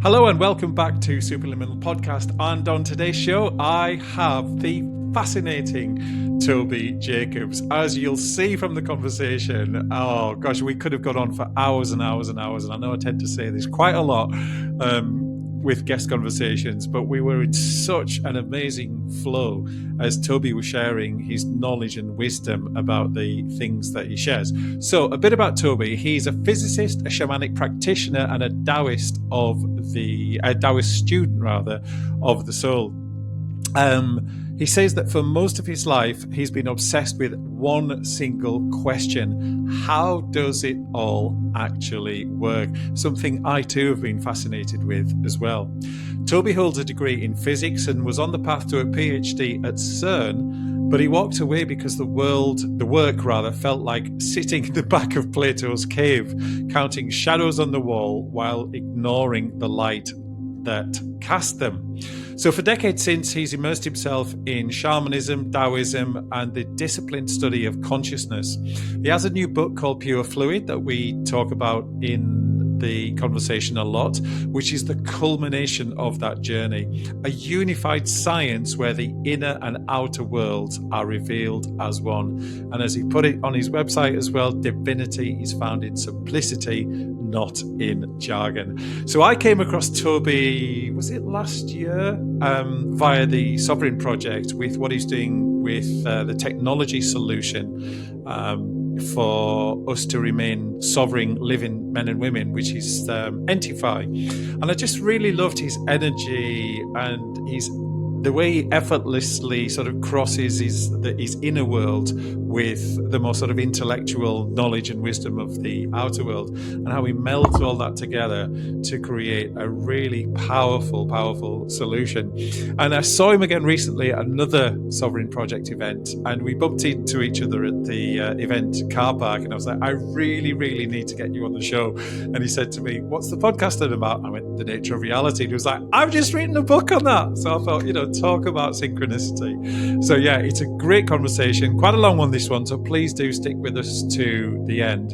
Hello and welcome back to Superliminal Podcast. And on today's show, I have the fascinating Toby Jacobs. As you'll see from the conversation, oh gosh, we could have gone on for hours and hours and hours. And I know I tend to say this quite a lot with guest conversations, but we were in such an amazing flow as Toby was sharing his knowledge and wisdom about the things that he shares. So a bit about Toby. He's a physicist, a shamanic practitioner, and a Taoist student of the soul. He says that for most of his life, he's been obsessed with one single question. How does it all actually work? Something I too have been fascinated with as well. Toby holds a degree in physics and was on the path to a PhD at CERN, but he walked away because the work felt like sitting in the back of Plato's cave, counting shadows on the wall while ignoring the light that cast them. So for decades since, he's immersed himself in shamanism, Taoism, and the disciplined study of consciousness. He has a new book called Pure Fluid that we talk about in the conversation a lot, which is the culmination of that journey. A unified science where the inner and outer worlds are revealed as one. And as he put it on his website as well, divinity is found in simplicity, not in jargon. So I came across Toby, was it last year, via the Sovereign Project with what he's doing with the technology solution for us to remain sovereign living men and women, which is Entify. And I just really loved his energy and the way he effortlessly sort of crosses his inner world with the more sort of intellectual knowledge and wisdom of the outer world, and how he melds all that together to create a really powerful solution. And I saw him again recently at another Sovereign Project event, and we bumped into each other at the event car park, and I was like, I really need to get you on the show. And he said to me, what's the podcast about? I went, The Nature of Reality. And he was like, I've just written a book on that. So I thought, talk about synchronicity. So yeah, it's a great conversation, quite a long one this one, so please do stick with us to the end.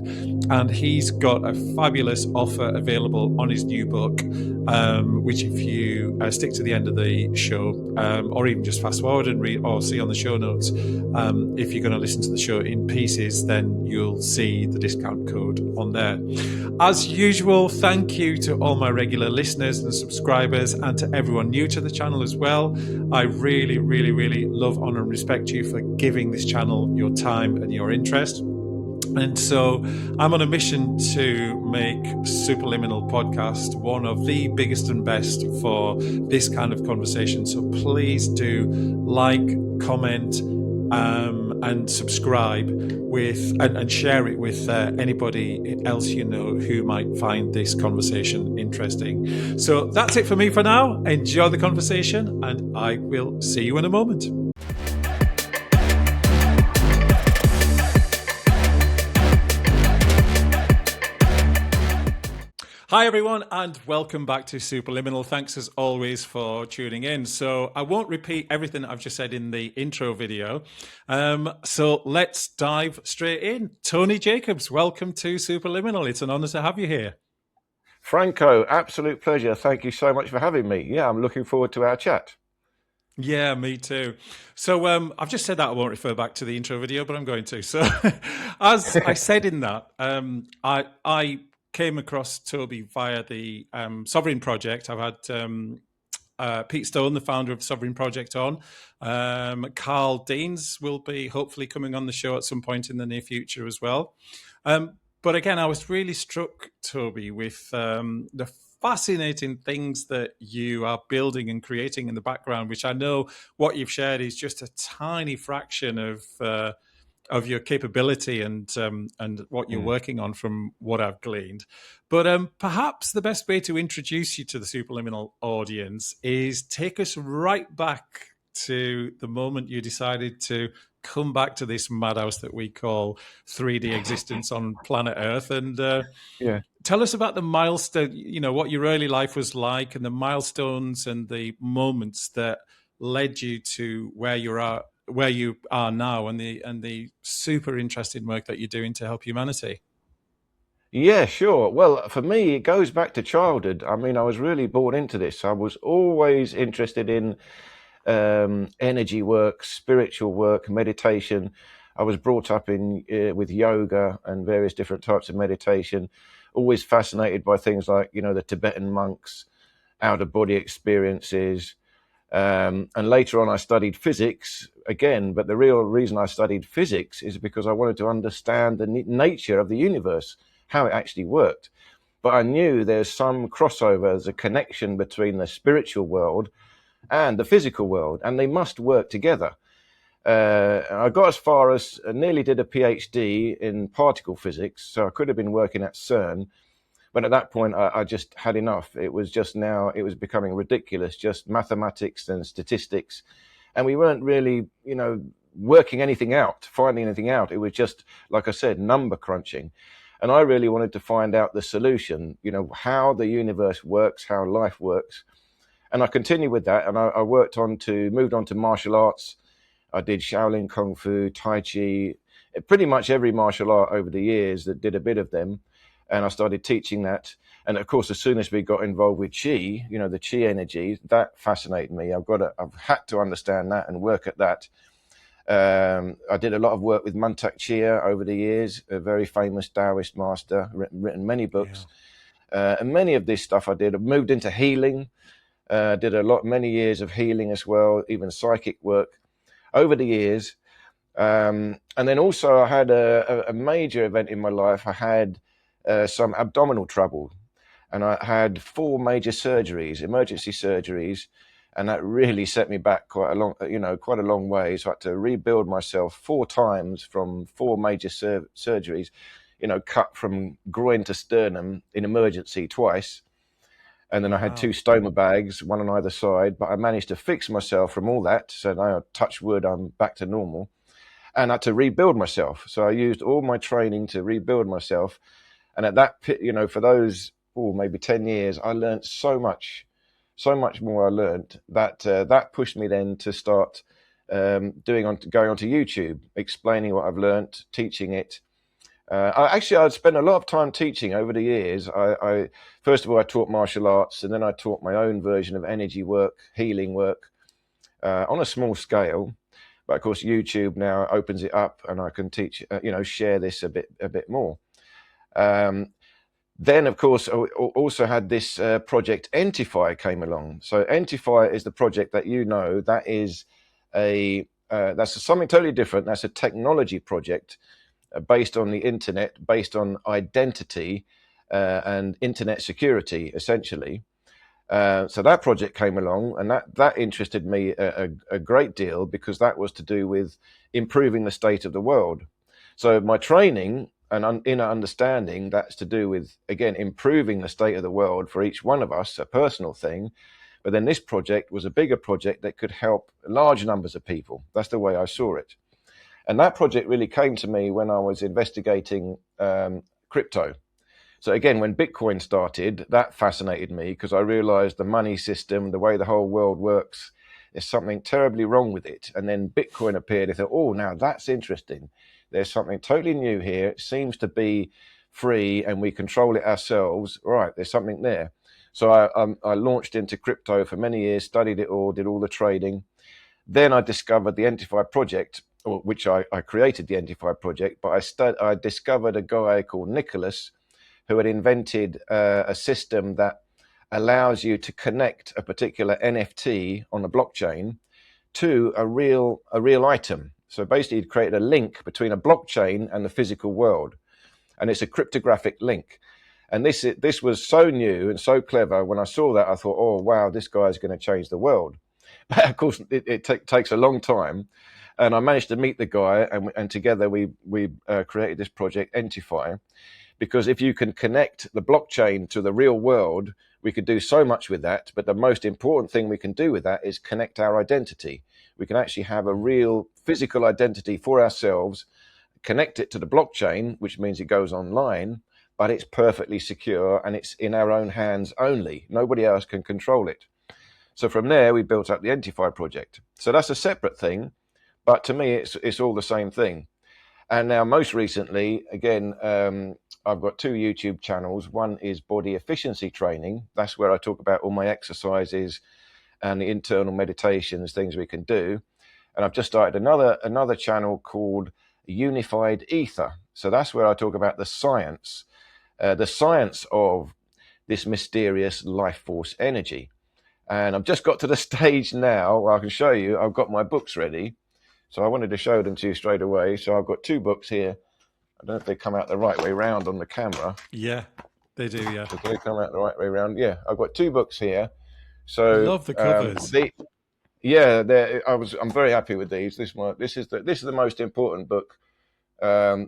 And he's got a fabulous offer available on his new book, which if you stick to the end of the show, or even just fast forward and read or see on the show notes, if you're going to listen to the show in pieces, then you'll see the discount code on there. As usual, thank you to all my regular listeners and subscribers, and to everyone new to the channel as well. I really love, honor, and respect you for giving this channel your time and your interest. And so I'm on a mission to make Superliminal Podcast one of the biggest and best for this kind of conversation. So please do like, comment, and subscribe and share it with anybody else you know who might find this conversation interesting. So that's it for me for now. Enjoy the conversation, and I will see you in a moment. Hi everyone, and welcome back to Superliminal. Thanks as always for tuning in. So I won't repeat everything I've just said in the intro video. So let's dive straight in. Toby Jacobs, welcome to Superliminal. It's an honor to have you here. Franco, absolute pleasure. Thank you so much for having me. Yeah, I'm looking forward to our chat. Yeah, me too. So I've just said that I won't refer back to the intro video, but I'm going to. So as I said in that, I came across Toby via the Sovereign Project. I've had Pete Stone, the founder of Sovereign Project, on. Carl Deans will be hopefully coming on the show at some point in the near future as well. But again, I was really struck, Toby, with the fascinating things that you are building and creating in the background, which I know what you've shared is just a tiny fraction of your capability and what you're working on from what I've gleaned. But perhaps the best way to introduce you to the Superliminal audience is take us right back to the moment you decided to come back to this madhouse that we call 3D existence on planet Earth. And tell us about the milestone, what your early life was like, and the milestones and the moments that led you to where you are now, and the super interesting work that you're doing to help humanity. Yeah, sure. Well, for me, it goes back to childhood. I mean, I was really born into this. I was always interested in energy work, spiritual work, meditation. I was brought up in with yoga and various different types of meditation. Always fascinated by things like, the Tibetan monks, out of body experiences. And later on, I studied physics again. But the real reason I studied physics is because I wanted to understand the nature of the universe, how it actually worked. But I knew there's some crossover, there's a connection between the spiritual world and the physical world, and they must work together. I got as far as nearly did a PhD in particle physics, so I could have been working at CERN. But at that point, I just had enough. It was becoming ridiculous, just mathematics and statistics. And we weren't really, working anything out, finding anything out. It was just, like I said, number crunching. And I really wanted to find out the solution, how the universe works, how life works. And I continued with that. And I moved on to martial arts. I did Shaolin Kung Fu, Tai Chi, pretty much every martial art over the years that did a bit of them. And I started teaching that. And of course, as soon as we got involved with Qi, the Qi energy, that fascinated me. I've had to understand that and work at that. I did a lot of work with Mantak Chia over the years, a very famous Taoist master, written many books. Yeah. And many of this stuff I did. I moved into healing, did many years of healing as well, even psychic work over the years. And then also I had a major event in my life. I had some abdominal trouble, and I had 4 major surgeries, emergency surgeries, and that really set me back quite a long way. So I had to rebuild myself 4 times from 4 major surgeries, cut from groin to sternum in emergency twice. And then I had 2 stoma bags, one on either side, but I managed to fix myself from all that. So now, touch wood, I'm back to normal. And I had to rebuild myself. So I used all my training to rebuild myself. And at that, for those, maybe 10 years, I learned so much more I learned that pushed me then to start going onto YouTube, explaining what I've learned, teaching it. I'd spent a lot of time teaching over the years. I first of all, I taught martial arts, and then I taught my own version of energy work, healing work, on a small scale. But of course, YouTube now opens it up, and I can teach, share this a bit more. Then, of course, I also had this project Entify came along. So Entify is the project that that is that's something totally different. That's a technology project based on the internet, based on identity and internet security, essentially. So that project came along, and that interested me a great deal, because that was to do with improving the state of the world. So my training and inner understanding, that's to do with, again, improving the state of the world for each one of us, a personal thing. But then this project was a bigger project that could help large numbers of people. That's the way I saw it. And that project really came to me when I was investigating crypto. So again, when Bitcoin started, that fascinated me, because I realized the money system, the way the whole world works, there's something terribly wrong with it. And then Bitcoin appeared. I thought, now that's interesting. There's something totally new here. It seems to be free and we control it ourselves. Right, there's something there. So I launched into crypto for many years, studied it all, did all the trading. Then I discovered the Entify project, which I created the Entify project, but I discovered a guy called Nicholas, who had invented a system that allows you to connect a particular NFT on a blockchain to a real item. So basically, he'd created a link between a blockchain and the physical world, and it's a cryptographic link. And this was so new and so clever. When I saw that, I thought, oh wow, this guy's going to change the world. But of course, it takes a long time. And I managed to meet the guy, and together we created this project, Entify. Because if you can connect the blockchain to the real world, we could do so much with that. But the most important thing we can do with that is connect our identity. We can actually have a real physical identity for ourselves, connect it to the blockchain, which means it goes online, but it's perfectly secure and it's in our own hands only. Nobody else can control it. So from there, we built up the Entify project. So that's a separate thing, but to me, it's all the same thing. And now, most recently, again, I've got 2 YouTube channels. One is body efficiency training. That's where I talk about all my exercises and the internal meditations, things we can do. And I've just started another channel called Unified Aether. So that's where I talk about the science of this mysterious life force energy. And I've just got to the stage now where I can show you, I've got my books ready. So I wanted to show them to you straight away. So I've got 2 books here. I don't know if they come out the right way round on the camera. Yeah, they do, yeah. So they come out the right way round. Yeah, I've got 2 books here. So Love the covers. I'm very happy with these. This is the most important book.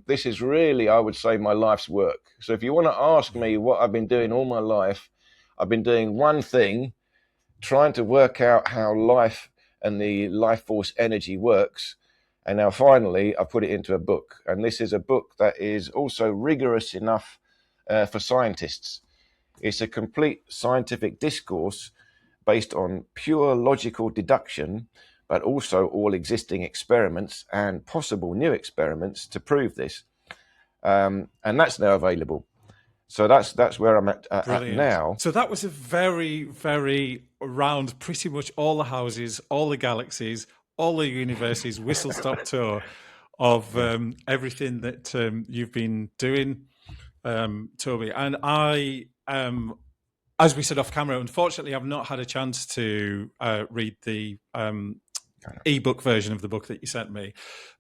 This is really, I would say, my life's work. So if you want to ask me what I've been doing all my life, I've been doing one thing, trying to work out how life and the life force energy works. And now finally, I put it into a book. And this is a book that is also rigorous enough for scientists. It's a complete scientific discourse based on pure logical deduction, but also all existing experiments and possible new experiments to prove this. And that's now available. So that's where I'm at now. So that was a very, very round, pretty much all the houses, all the galaxies, all the universes, whistle-stop tour of everything that you've been doing, Toby. And I, as we said off camera, unfortunately, I've not had a chance to read the ebook version of the book that you sent me.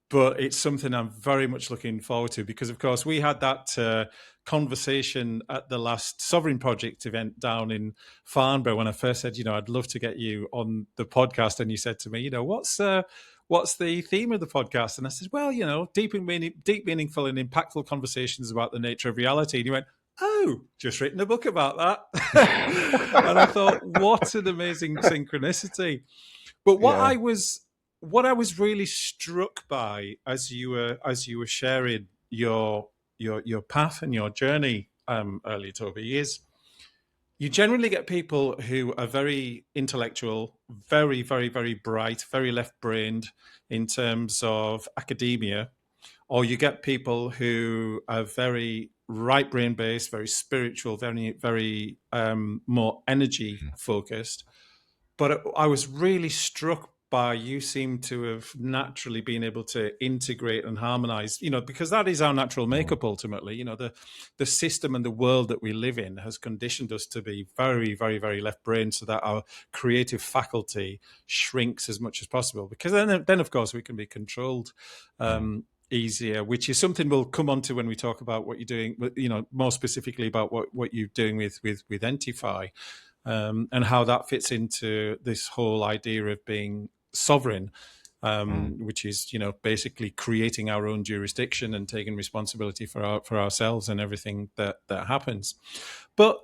But it's something I'm very much looking forward to because, of course, we had that conversation at the last Sovereign Project event down in Farnborough when I first said, I'd love to get you on the podcast. And you said to me, what's the theme of the podcast? And I said, well, deep, meaningful and impactful conversations about the nature of reality. And you went, oh, just written a book about that. And I thought, what an amazing synchronicity. But what I was really struck by as you were sharing your path and your journey earlier, Toby, is you generally get people who are very intellectual, very, very, very bright, very left-brained in terms of academia, or you get people who are very right-brain based, very spiritual, very, very more energy focused. But I was really struck by you seem to have naturally been able to integrate and harmonize, because that is our natural makeup ultimately. The system and the world that we live in has conditioned us to be very, very, very left-brained so that our creative faculty shrinks as much as possible, because then of course we can be controlled easier, which is something we'll come on to when we talk about what you're doing, more specifically about what you're doing with Entify. And how that fits into this whole idea of being sovereign, which is, basically creating our own jurisdiction and taking responsibility for ourselves and everything that happens. But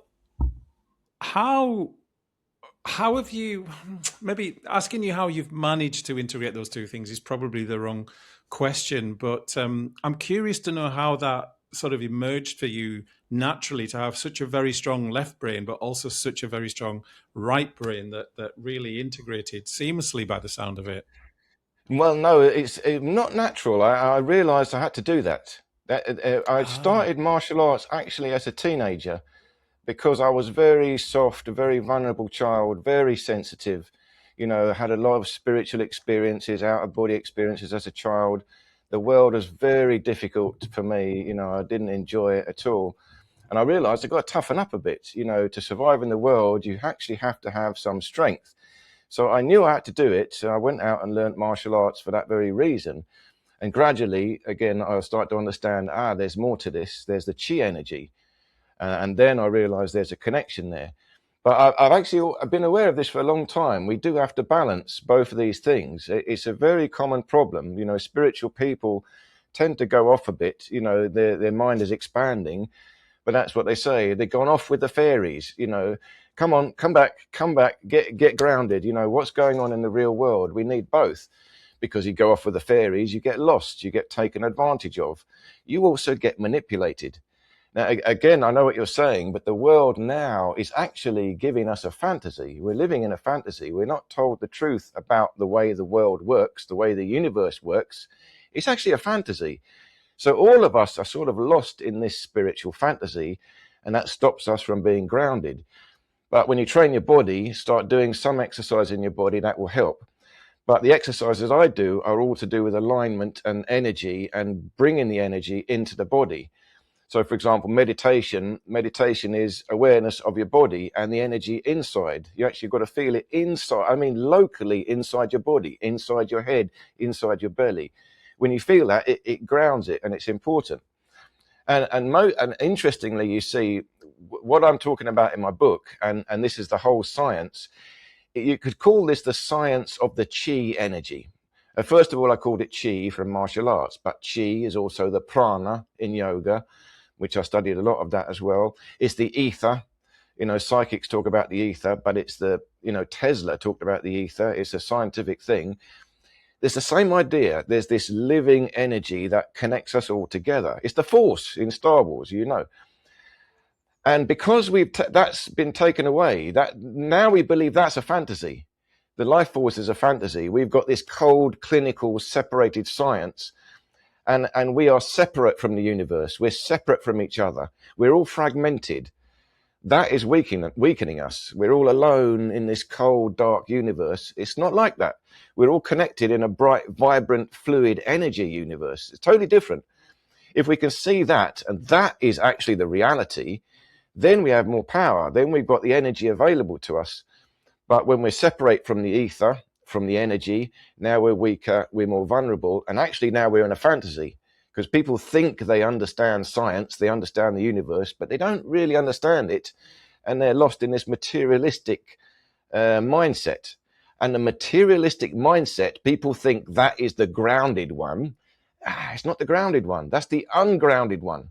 how have you, maybe asking you how you've managed to integrate those two things is probably the wrong question, but I'm curious to know how that sort of emerged for you naturally to have such a very strong left brain, but also such a very strong right brain that really integrated seamlessly by the sound of it. Well, no, it's not natural. I realized I had to do that. I started martial arts actually as a teenager because I was very soft, a very vulnerable child, very sensitive, had a lot of spiritual experiences, out-of-body experiences as a child. The world was very difficult for me. I didn't enjoy it at all. And I realized I got to toughen up a bit. To survive in the world, you actually have to have some strength. So I knew I had to do it. So I went out and learned martial arts for that very reason. And gradually, again, I start to understand, there's more to this. There's the chi energy. And then I realized there's a connection there. But I've been aware of this for a long time. We do have to balance both of these things. It's a very common problem. Spiritual people tend to go off a bit. Their mind is expanding, but that's what they say. They've gone off with the fairies. Come on, come back, get grounded. What's going on in the real world? We need both, because you go off with the fairies, you get lost, you get taken advantage of. You also get manipulated. Now, again, I know what you're saying, but the world now is actually giving us a fantasy. We're living in a fantasy. We're not told the truth about the way the world works, the way the universe works. It's actually a fantasy. So all of us are sort of lost in this spiritual fantasy, and that stops us from being grounded. But when you train your body, start doing some exercise in your body, that will help. But the exercises I do are all to do with alignment and energy and bringing the energy into the body. So, for example, meditation is awareness of your body and the energy inside. You actually got to feel it inside. I mean, locally inside your body, inside your head, inside your belly. When you feel that, it grounds it, and it's important. And interestingly, you see what I'm talking about in my book, and this is the whole science. You could call this the science of the chi energy. First of all, I called it chi from martial arts, but chi is also the prana in yoga, which I studied a lot of that as well. It's the ether. Psychics talk about the ether, but it's Tesla talked about the ether. It's a scientific thing. There's the same idea. There's this living energy that connects us all together. It's the Force in Star Wars, And because that's been taken away, that now we believe that's a fantasy. The life force is a fantasy. We've got this cold, clinical, separated science, and we are separate from the universe. We're separate from each other. We're all fragmented. That is weakening us. We're all alone in this cold, dark universe. It's not like that. We're all connected in a bright, vibrant, fluid energy universe. It's totally different. If we can see that, and that is actually the reality, then we have more power. Then we've got the energy available to us. But when we're separate from the ether, from the energy, now we're weaker, we're more vulnerable. And actually now we're in a fantasy, because people think they understand science, they understand the universe, but they don't really understand it. And they're lost in this materialistic mindset. And the materialistic mindset, people think that is the grounded one. It's not the grounded one. That's the ungrounded one.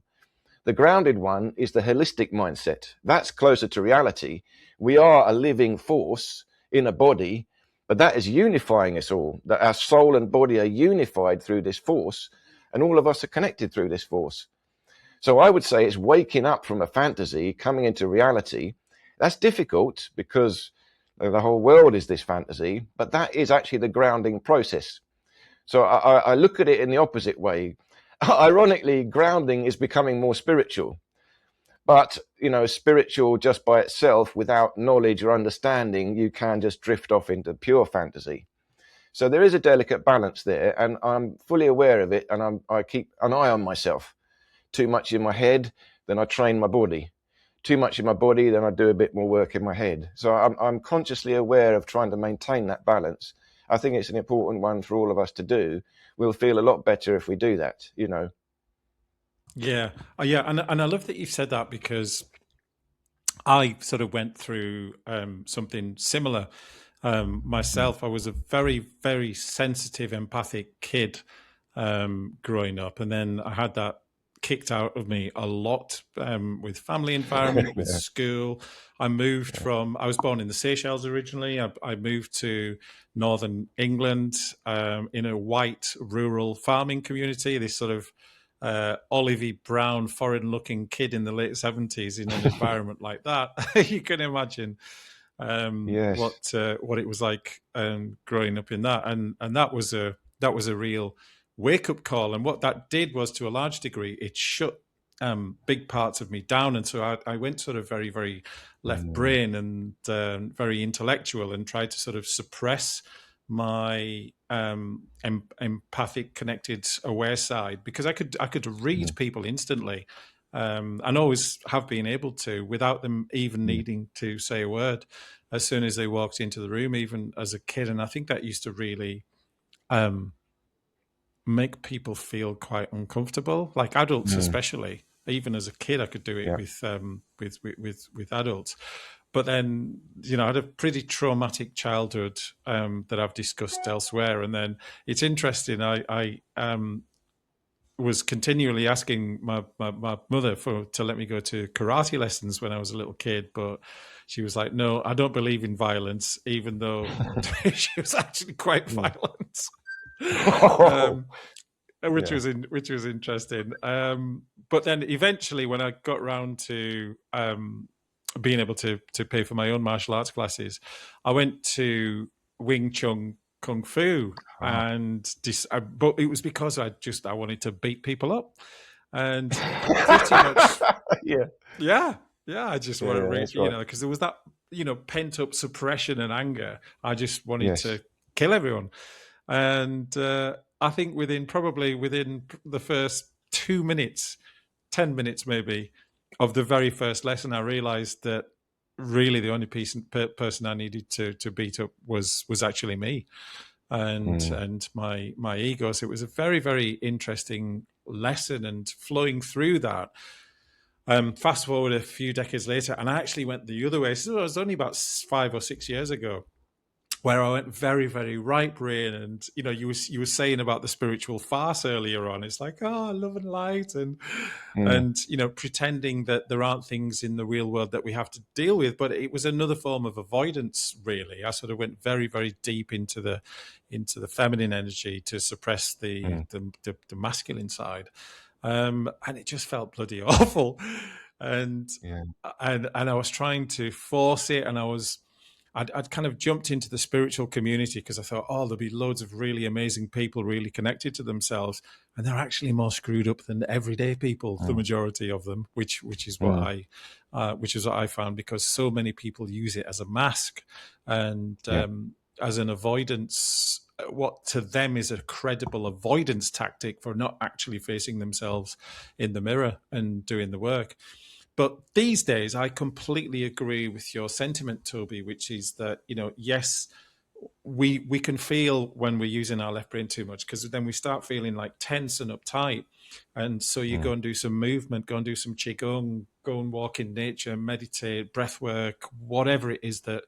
The grounded one is the holistic mindset. That's closer to reality. We are a living force in a body, but that is unifying us all. That our soul and body are unified through this force, and all of us are connected through this force. So I would say it's waking up from a fantasy, coming into reality. That's difficult because the whole world is this fantasy, but that is actually the grounding process. So I look at it in the opposite way. Ironically, grounding is becoming more spiritual, but spiritual just by itself, without knowledge or understanding, you can just drift off into pure fantasy. So there is a delicate balance there, and I'm fully aware of it, and I keep an eye on myself. Too much in my head, then I train my body. Too much in my body, then I do a bit more work in my head. So I'm consciously aware of trying to maintain that balance. I think it's an important one for all of us to do. We'll feel a lot better if we do that, Yeah. And I love that you've said that, because I sort of went through something similar myself. I was a very, very sensitive, empathic kid growing up. And then I had that kicked out of me a lot with family environment, with school. I was born in the Seychelles originally. I moved to northern England in a white rural farming community, this sort of olivey brown foreign looking kid in the late 70s in an environment like that. You can imagine what it was like growing up in that, and that was a real wake up call. And what that did was, to a large degree, it shut big parts of me down, and so I went sort of very, very left brain and very intellectual, and tried to sort of suppress my empathic, connected, aware side, because I could read people instantly, and always have been able to, without them even needing to say a word, as soon as they walked into the room, even as a kid. And I think that used to really make people feel quite uncomfortable, like adults especially. Even as a kid, I could do it with adults. But then, I had a pretty traumatic childhood that I've discussed elsewhere. And then it's interesting, I was continually asking my mother to let me go to karate lessons when I was a little kid, but she was like, no, I don't believe in violence, even though she was actually quite violent. Which was interesting. But then eventually, when I got round to being able to pay for my own martial arts classes, I went to Wing Chun kung fu, but it was because I wanted to beat people up, and pretty much, Yeah, yeah, I just yeah, wanted, that's right. because there was that, pent up suppression and anger. I just wanted Yes. to kill everyone, and I think within the first 2 minutes, 10 minutes maybe, of the very first lesson, I realized that really the only person I needed to beat up was actually me, and my ego. So it was a very, very interesting lesson, and flowing through that. Fast forward a few decades later, and I actually went the other way. So it was only about 5 or 6 years ago, where I went very, very right brain. And you were saying about the spiritual farce earlier on. It's like, oh, love and light, and Mm. pretending that there aren't things in the real world that we have to deal with. But it was another form of avoidance, really. I sort of went very, very deep into the feminine energy to suppress the masculine side. And it just felt bloody awful. And Yeah. and I was trying to force it, and I'd kind of jumped into the spiritual community because I thought, oh, there'll be loads of really amazing people really connected to themselves, and they're actually more screwed up than everyday people, the majority of them, which is what I found, because so many people use it as a mask and as an avoidance, what to them is a credible avoidance tactic for not actually facing themselves in the mirror and doing the work. But these days, I completely agree with your sentiment, Toby, which is that, yes, we can feel when we're using our left brain too much, because then we start feeling like tense and uptight. And so you go and do some movement, go and do some qigong, go and walk in nature, meditate, breath work, whatever it is that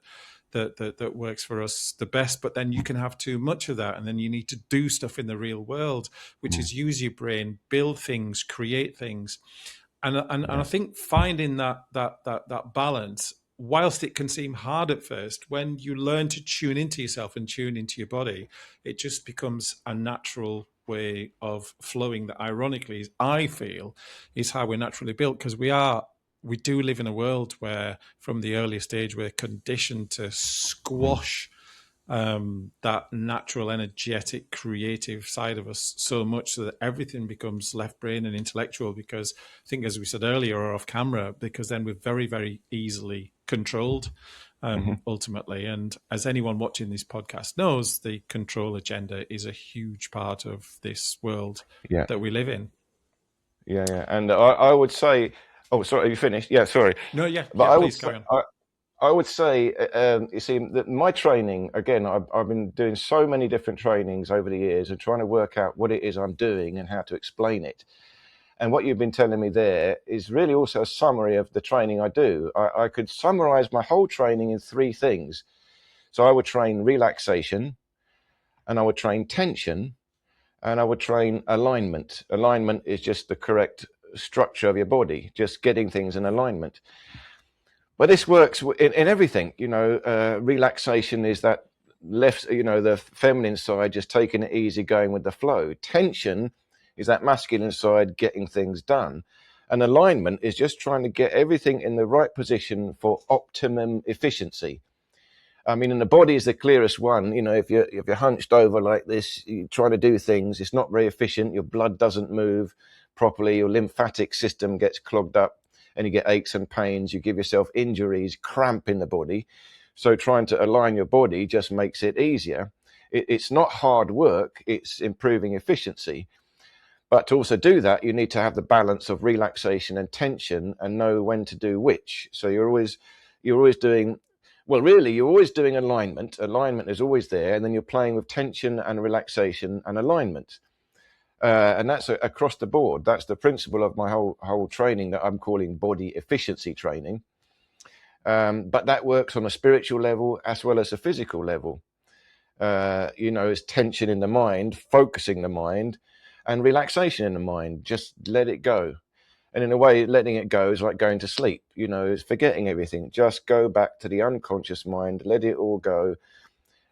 works for us the best. But then you can have too much of that, and then you need to do stuff in the real world, which is use your brain, build things, create things. And I think finding that balance, whilst it can seem hard at first, when you learn to tune into yourself and tune into your body, it just becomes a natural way of flowing that, ironically, I feel, is how we're naturally built, because we do live in a world where from the earliest age we're conditioned to squash that natural, energetic, creative side of us so much, so that everything becomes left brain and intellectual. Because I think, as we said earlier or off camera, because then we're very, very easily controlled ultimately. And as anyone watching this podcast knows, the control agenda is a huge part of this world that we live in. Yeah. And I would say, oh, sorry, are you finished? Yeah, sorry. No, But yeah, please carry on. I would say, you see, that my training, again, I've been doing so many different trainings over the years and trying to work out what it is I'm doing and how to explain it. And what you've been telling me there is really also a summary of the training I do. I could summarize my whole training in 3 things. So I would train relaxation, and I would train tension, and I would train alignment. Alignment is just the correct structure of your body, just getting things in alignment. But this works in everything, relaxation is that left, the feminine side, just taking it easy, going with the flow. Tension is that masculine side, getting things done. And alignment is just trying to get everything in the right position for optimum efficiency. I mean, and the body is the clearest one. If you're hunched over like this, you're trying to do things, it's not very efficient. Your blood doesn't move properly. Your lymphatic system gets clogged up, and you get aches and pains, you give yourself injuries, cramp in the body. So trying to align your body just makes it easier. It's not hard work, it's improving efficiency. But to also do that, you need to have the balance of relaxation and tension and know when to do which. So you're always doing, well, really, you're always doing alignment. Alignment is always there, and then you're playing with tension and relaxation and alignment. And that's across the board. That's the principle of my whole training that I'm calling body efficiency training. But that works on a spiritual level as well as a physical level. It's tension in the mind, focusing the mind, and relaxation in the mind. Just let it go. And in a way, letting it go is like going to sleep. It's forgetting everything. Just go back to the unconscious mind, let it all go.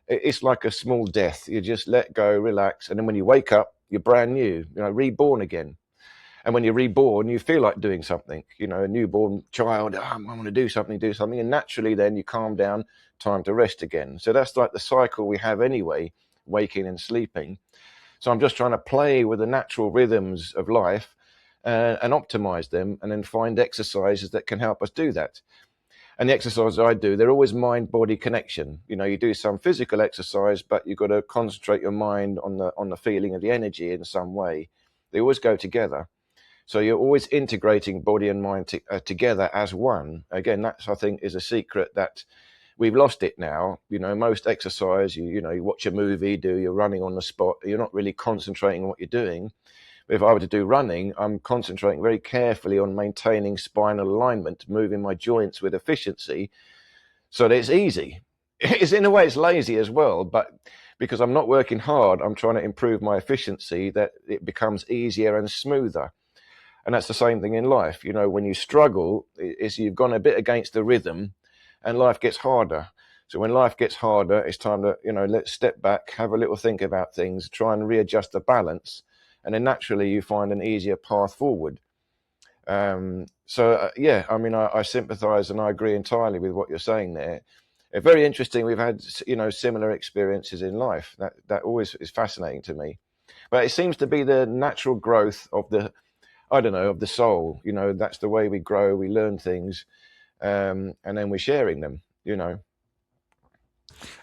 It's like a small death. You just let go, relax. And then when you wake up, you're brand new, reborn again. And when you're reborn, you feel like doing something, a newborn child, I want to do something. And naturally then you calm down, time to rest again. So that's like the cycle we have anyway, waking and sleeping. So I'm just trying to play with the natural rhythms of life and optimize them, and then find exercises that can help us do that. And the exercises I do, they're always mind-body connection. You do some physical exercise, but you've got to concentrate your mind on the feeling of the energy in some way. They always go together. So you're always integrating body and mind together as one. Again, that's, I think, is a secret that we've lost it now. Most exercise, you watch a movie, you're running on the spot. You're not really concentrating on what you're doing. If I were to do running, I'm concentrating very carefully on maintaining spinal alignment, moving my joints with efficiency so that it's easy. It's in a way, it's lazy as well, but because I'm not working hard, I'm trying to improve my efficiency, that it becomes easier and smoother. And that's the same thing in life. When you struggle, you've gone a bit against the rhythm and life gets harder. So when life gets harder, it's time to, let's step back, have a little think about things, try and readjust the balance. And then naturally you find an easier path forward. I sympathize and I agree entirely with what you're saying there. Very interesting. We've had, similar experiences in life. That always is fascinating to me. But it seems to be the natural growth of the soul. That's the way we grow, we learn things, and then we're sharing them,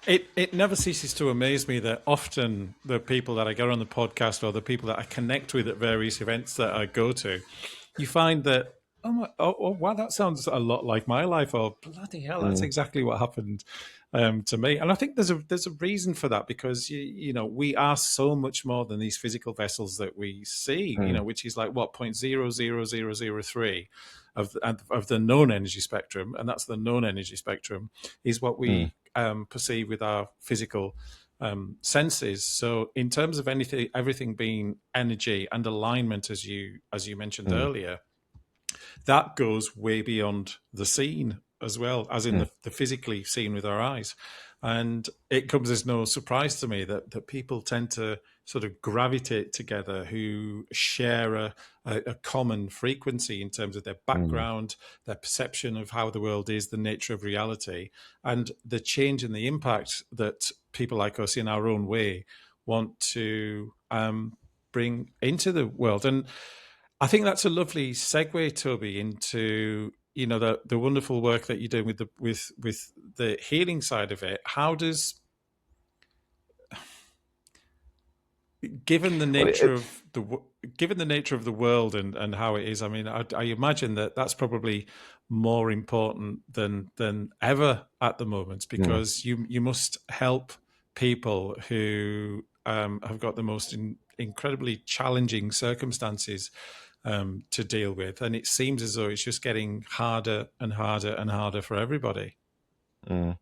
It never ceases to amaze me that often the people that I get on the podcast, or the people that I connect with at various events that I go to, you find that, oh wow, that sounds a lot like my life, or bloody hell, that's exactly what happened to me. And I think there's a reason for that, because we are so much more than these physical vessels that we see, which is like what 0.00003 of the known energy spectrum, and that's the known energy spectrum is what we perceive with our physical senses. So in terms of everything being energy and alignment, as you mentioned earlier, that goes way beyond the seen as well, as in the physically seen with our eyes. And it comes as no surprise to me that people tend to sort of gravitate together who share a common frequency in terms of their background, their perception of how the world is, the nature of reality, and the change and the impact that people like us in our own way want to bring into the world. And I think that's a lovely segue, Toby, into the wonderful work that you're doing with the healing side of it. How does, given the nature of the world and how it is, I mean, I imagine that's probably more important than ever at the moment, because you must help people who have got the most incredibly challenging circumstances to deal with, and it seems as though it's just getting harder and harder and harder for everybody. Well,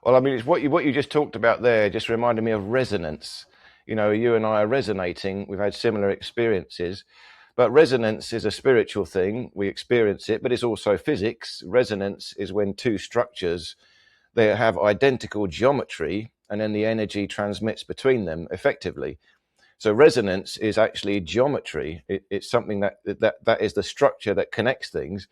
I mean, it's what you just talked about there just reminded me of resonance. You and I are resonating. We've had similar experiences, but resonance is a spiritual thing. We experience it, but it's also physics. Resonance is when two structures, they have identical geometry, and then the energy transmits between them effectively. So resonance is actually geometry. It's something that is the structure that connects things.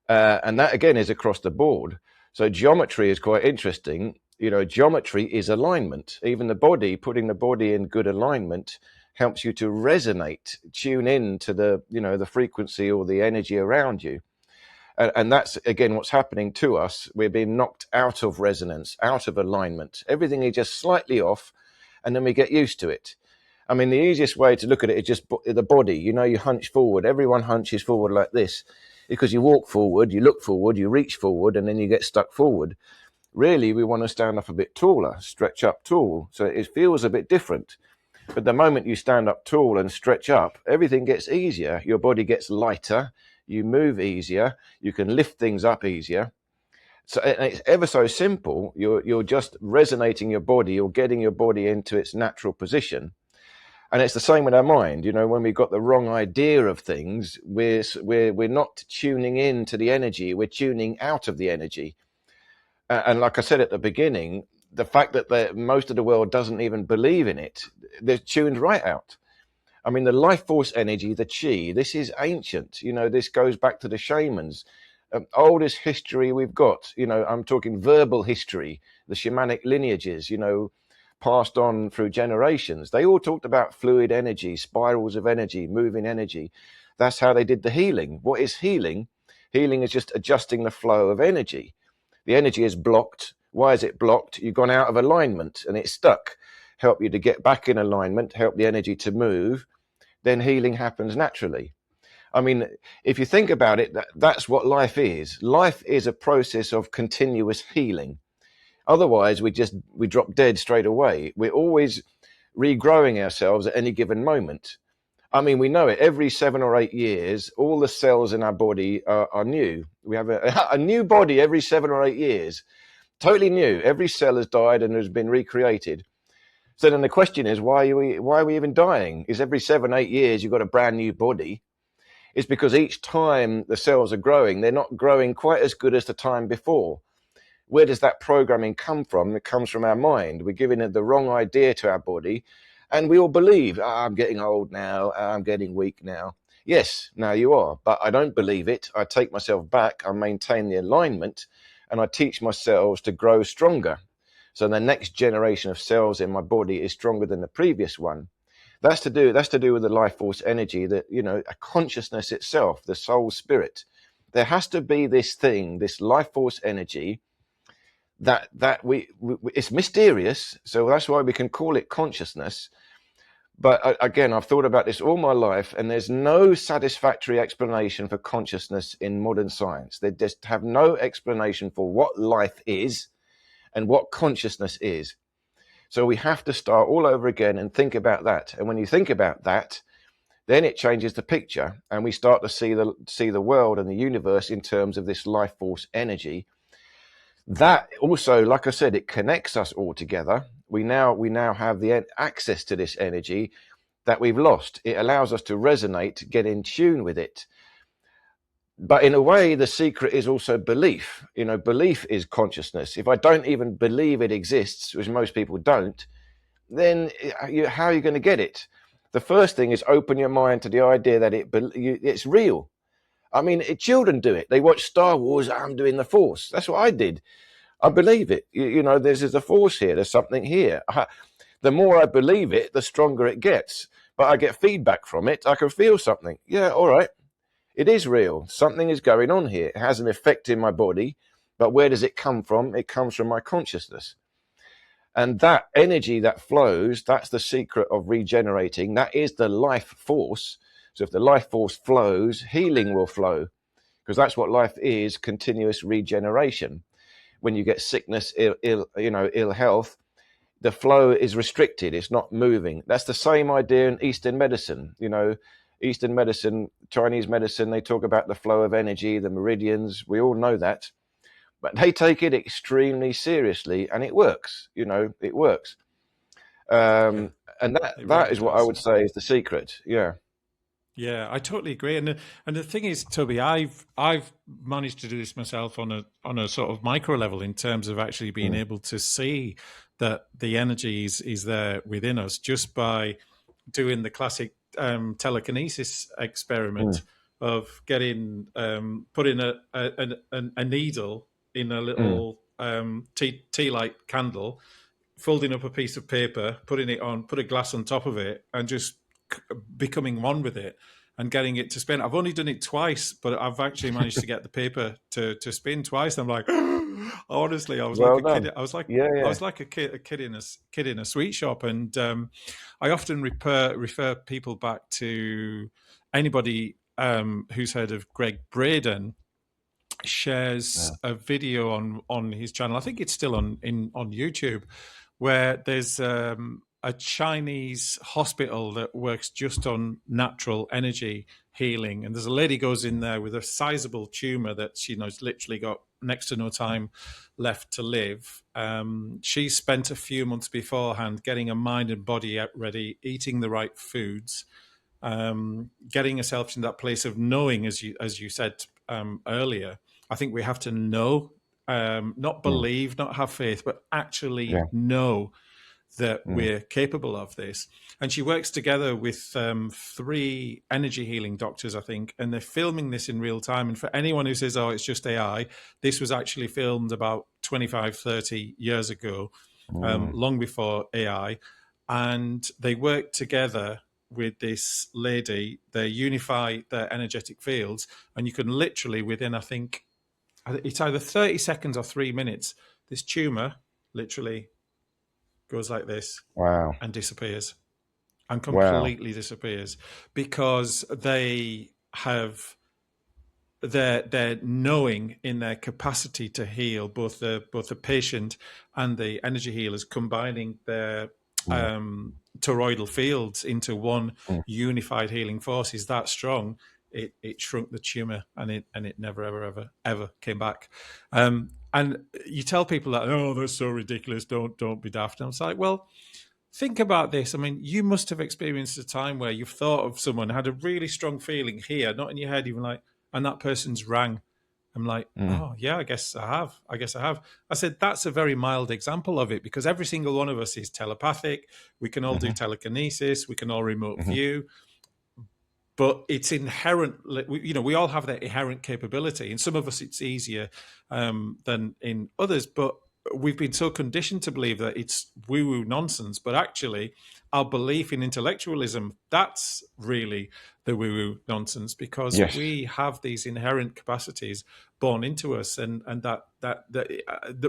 And that, again, is across the board. So geometry is quite interesting. Geometry is alignment. Even the body, putting the body in good alignment helps you to resonate, tune in to the frequency or the energy around you. And that's, again, what's happening to us. We're being knocked out of resonance, out of alignment. Everything is just slightly off, and then we get used to it. I mean, the easiest way to look at it is just the body. You hunch forward. Everyone hunches forward like this because you walk forward, you look forward, you reach forward, and then you get stuck forward. Really, we want to stand up a bit taller, stretch up tall. So it feels a bit different. But the moment you stand up tall and stretch up, everything gets easier. Your body gets lighter. You move easier. You can lift things up easier. So it's ever so simple. You're just resonating your body. You're getting your body into its natural position. And it's the same with our mind. When we've got the wrong idea of things, we're not tuning in to the energy. We're tuning out of the energy. And like I said at the beginning, the fact that most of the world doesn't even believe in it, they're tuned right out. I mean, the life force energy, the chi, this is ancient. This goes back to the shamans. Oldest history we've got. I'm talking verbal history, the shamanic lineages, passed on through generations. They all talked about fluid energy, spirals of energy, moving energy. That's how they did the healing. What is healing? Healing is just adjusting the flow of energy. The energy is blocked. Why is it blocked? You've gone out of alignment and it's stuck. Help you to get back in alignment, help the energy to move, then healing happens naturally. I mean, if you think about it, that's what life is. Life is a process of continuous healing. Otherwise, we drop dead straight away. We're always regrowing ourselves at any given moment. I mean, we know it. Every 7 or 8 years, all the cells in our body are new. We have a new body every 7 or 8 years. Totally new. Every cell has died and has been recreated. So then the question is, why are we even dying? Is every 7, 8 years you've got a brand new body? It's because each time the cells are growing, they're not growing quite as good as the time before. Where does that programming come from? It comes from our mind. We're giving it the wrong idea to our body. And we all believe, I'm getting old now, I'm getting weak now. Yes, now you are, but I don't believe it. I take myself back, I maintain the alignment, and I teach my cells to grow stronger. So the next generation of cells in my body is stronger than the previous one. That's to do with the life force energy, that, a consciousness itself, the soul spirit. There has to be this thing, this life force energy, that we it's mysterious, so that's why we can call it consciousness. But again, I've thought about this all my life, and there's no satisfactory explanation for consciousness in modern science. They just have no explanation for what life is and what consciousness is. So we have to start all over again and think about that. And when you think about that, then it changes the picture, and we start to see the world and the universe in terms of this life force energy. That also, like I said, it connects us all together. We now have the access to this energy that we've lost. It allows us to resonate, get in tune with it. But in a way, the secret is also belief. Belief is consciousness. If I don't even believe it exists, which most people don't, then how are you going to get it? The first thing is open your mind to the idea that it's real. I mean, children do it. They watch Star Wars. I'm doing the Force. That's what I did. I believe it. There's a force here. There's something here. The more I believe it, the stronger it gets. But I get feedback from it. I can feel something. Yeah, all right. It is real. Something is going on here. It has an effect in my body. But where does it come from? It comes from my consciousness. And that energy that flows, that's the secret of regenerating. That is the life force. So if the life force flows, healing will flow, because that's what life is, continuous regeneration. When you get sickness, ill health, the flow is restricted. It's not moving. That's the same idea in Eastern medicine. Eastern medicine, Chinese medicine, they talk about the flow of energy, the meridians. We all know that. But they take it extremely seriously, and it works. It works. And that is what I would say is the secret. Yeah. Yeah, I totally agree. And the thing is, Toby, I've managed to do this myself on a sort of micro level, in terms of actually being able to see that the energy is there within us, just by doing the classic telekinesis experiment of getting putting a needle in a little tea light candle, folding up a piece of paper, putting it on, put a glass on top of it, and just becoming one with it and getting it to spin. I've only done it twice, but I've actually managed to get the paper to spin twice. I'm like, honestly, I was Well like a done. kid. I was like, Yeah. I was like a kid in a sweet shop, and I often refer people back to anybody who's heard of Greg Braden. Shares a video on his channel. I think it's still on YouTube, where there's a Chinese hospital that works just on natural energy healing, and there's a lady goes in there with a sizable tumor that she's literally got next to no time left to live. She spent a few months beforehand getting her mind and body ready, eating the right foods, getting herself in that place of knowing, as you said earlier. I think we have to know, not believe, not have faith, but actually know that we're capable of this. And she works together with 3 energy healing doctors, I think, and they're filming this in real time. And for anyone who says, oh, it's just AI, this was actually filmed about 25, 30 years ago. long before AI, and they worked together with this lady. They unify their energetic fields, and you can literally, within, I think, it's either 30 seconds or 3 minutes, this tumor literally goes like this Wow. and disappears, and Wow. completely disappears, because they have their knowing in their capacity to heal, both the patient and the energy healers, combining their Mm. toroidal fields into one Mm. unified healing force is that strong. It shrunk the tumor, and it never ever came back. And you tell people that, oh, that's so ridiculous, don't be daft. And I was like, well, think about this. I mean, you must have experienced a time where you've thought of someone, had a really strong feeling here, not in your head, even like, and that person's rang. I'm like, Mm. oh, yeah, I guess I have. I said, that's a very mild example of it, because every single one of us is telepathic. We can all do Mm-hmm. telekinesis. We can all remote Mm-hmm. view. But it's inherent, we all have that inherent capability. In some of us, it's easier than in others. But we've been so conditioned to believe that it's woo-woo nonsense. But actually, our belief in intellectualism, that's really the woo-woo nonsense, because Yes. we have these inherent capacities born into us. And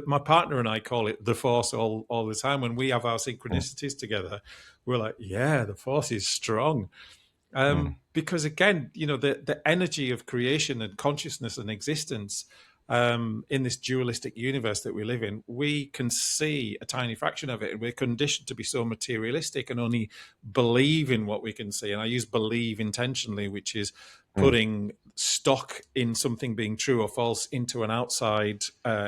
my partner and I call it the force all the time. When we have our synchronicities together, we're like, yeah, the force is strong. Mm. Because again, the energy of creation and consciousness and existence in this dualistic universe that we live in, we can see a tiny fraction of it, and we're conditioned to be so materialistic and only believe in what we can see. And I use believe intentionally, which is putting stock in something being true or false into an outside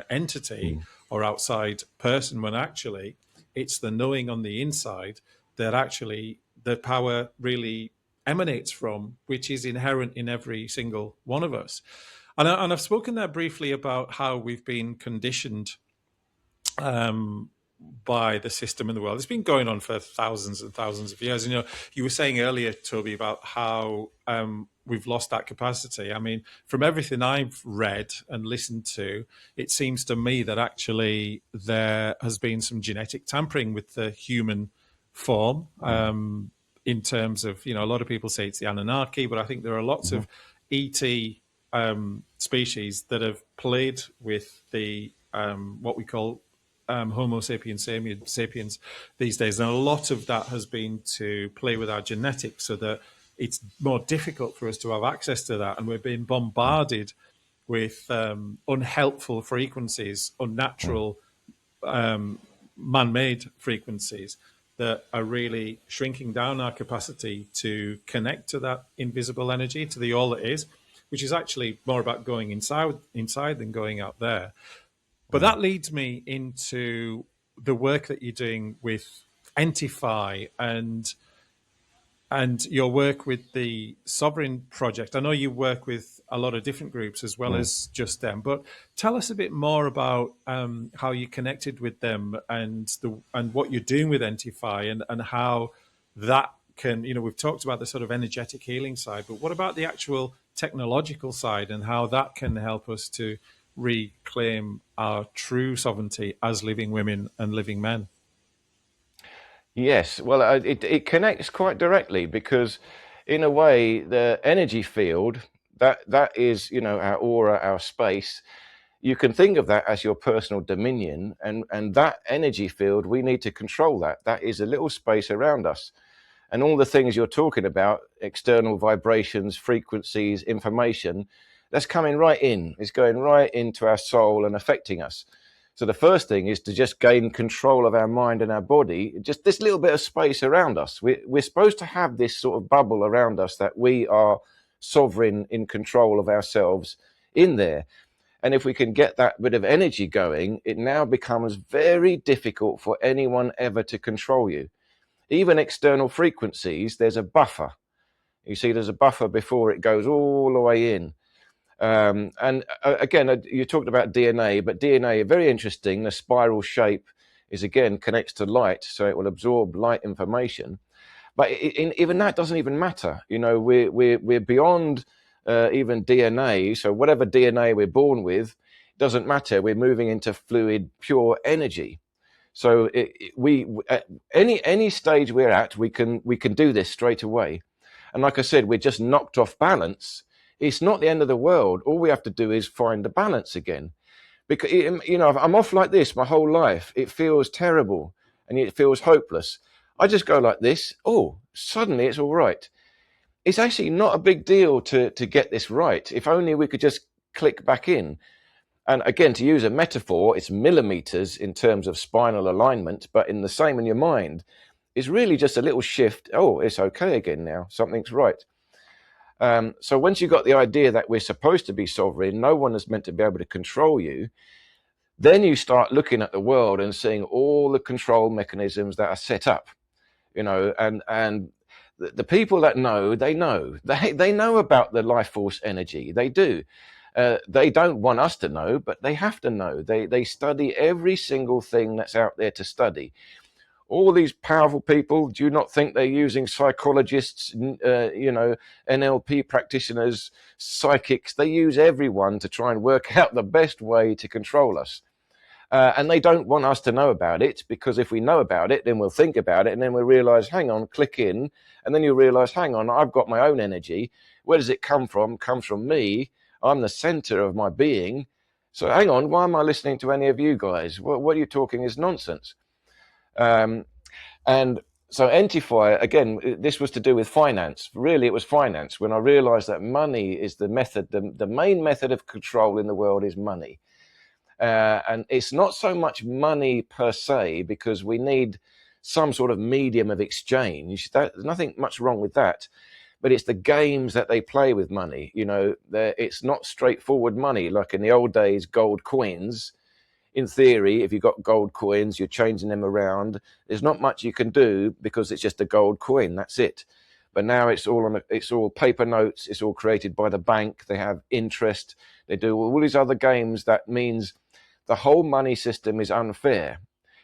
entity or outside person, when actually it's the knowing on the inside that actually the power really emanates from, which is inherent in every single one of us. And I've spoken there briefly about how we've been conditioned by the system in the world. It's been going on for thousands and thousands of years. You were saying earlier, Toby, about how we've lost that capacity. I mean, from everything I've read and listened to, it seems to me that actually there has been some genetic tampering with the human form. In terms of, a lot of people say it's the Anunnaki, but I think there are lots of ET species that have played with the what we call Homo sapiens sapiens these days, and a lot of that has been to play with our genetics, so that it's more difficult for us to have access to that, and we're being bombarded with unhelpful frequencies, unnatural man-made frequencies that are really shrinking down our capacity to connect to that invisible energy, to the all that is, which is actually more about going inside than going out there. But that leads me into the work that you're doing with Entify and your work with the Sovereign Project. I know you work with a lot of different groups as well as just them, but tell us a bit more about how you connected with them and what you're doing with Entify, and how that can, we've talked about the sort of energetic healing side, but what about the actual technological side, and how that can help us to reclaim our true sovereignty as living women and living men? Yes, well, it connects quite directly, because, in a way, the energy field that is, our aura, our space. You can think of that as your personal dominion, and that energy field, we need to control that. That is a little space around us, and all the things you're talking about, external vibrations, frequencies, information, that's coming right in. It's going right into our soul and affecting us. So the first thing is to just gain control of our mind and our body, just this little bit of space around us. We're supposed to have this sort of bubble around us, that we are sovereign, in control of ourselves in there. And if we can get that bit of energy going, it now becomes very difficult for anyone ever to control you. Even external frequencies, there's a buffer. You see, there's a buffer before it goes all the way in. Again, you talked about DNA, but DNA, very interesting. The spiral shape is, again, connects to light, so it will absorb light information. But even that doesn't even matter. We're beyond even DNA. So whatever DNA we're born with doesn't matter. We're moving into fluid, pure energy. So we at any stage we're at, we can do this straight away. And like I said, we're just knocked off balance. It's not the end of the world. All we have to do is find the balance again. Because, you know, if I'm off like this my whole life, it feels terrible and it feels hopeless. I just go like this. Oh, suddenly it's all right. It's actually not a big deal to get this right. If only we could just click back in. And again, to use a metaphor, it's millimeters in terms of spinal alignment, but in the same in your mind, it's really just a little shift. Oh, it's okay again now. Something's right. So once you've got the idea that we're supposed to be sovereign, no one is meant to be able to control you, then you start looking at the world and seeing all the control mechanisms that are set up, you know, and the people that know, they know about the life force energy. They do. They don't want us to know, but they have to know. They study every single thing that's out there to study. All these powerful people, do you not think they're using psychologists, you know, NLP practitioners, psychics? They use everyone to try and work out the best way to control us. And they don't want us to know about it, because if we know about it, then we'll think about it, and then we'll realize, hang on, click in, and then you realize, hang on, I've got my own energy. Where does it come from? It comes from me. I'm the center of my being. So hang on, why am I listening to any of you guys? What are you talking is nonsense. And so Entify, again, this was to do with finance. Really, it was finance. When I realized that money is the method, the main method of control in the world is money. And it's not so much money per se, because we need some sort of medium of exchange. There's nothing much wrong with that. But it's the games that they play with money. You know, it's not straightforward money. Like in the old days, gold coins. In theory, if you've got gold coins, you're changing them around. There's not much you can do, because it's just a gold coin. That's it. But now it's all paper notes. It's all created by the bank. They have interest. They do all these other games. That means the whole money system is unfair.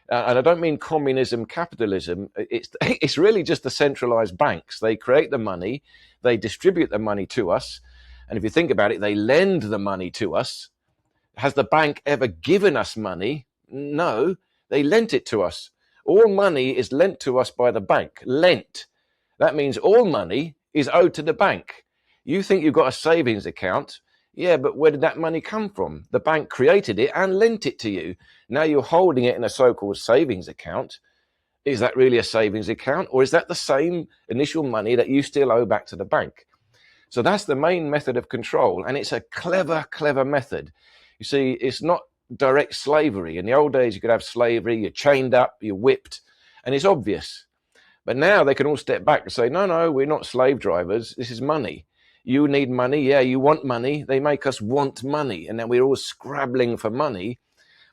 And I don't mean communism, capitalism. It's really just the centralized banks. They create the money. They distribute the money to us. And if you think about it, they lend the money to us. Has the bank ever given us money? No, they lent it to us. All money is lent to us by the bank. Lent. That means all money is owed to the bank. You think you've got a savings account. Yeah, but where did that money come from? The bank created it and lent it to you. Now you're holding it in a so-called savings account. Is that really a savings account? Or is that the same initial money that you still owe back to the bank? So that's the main method of control. And it's a clever, clever method. You see, it's not direct slavery. In the old days, you could have slavery, you're chained up, you're whipped, and it's obvious. But now they can all step back and say, no, we're not slave drivers. This is money. You need money. Yeah, you want money. They make us want money. And then we're all scrabbling for money.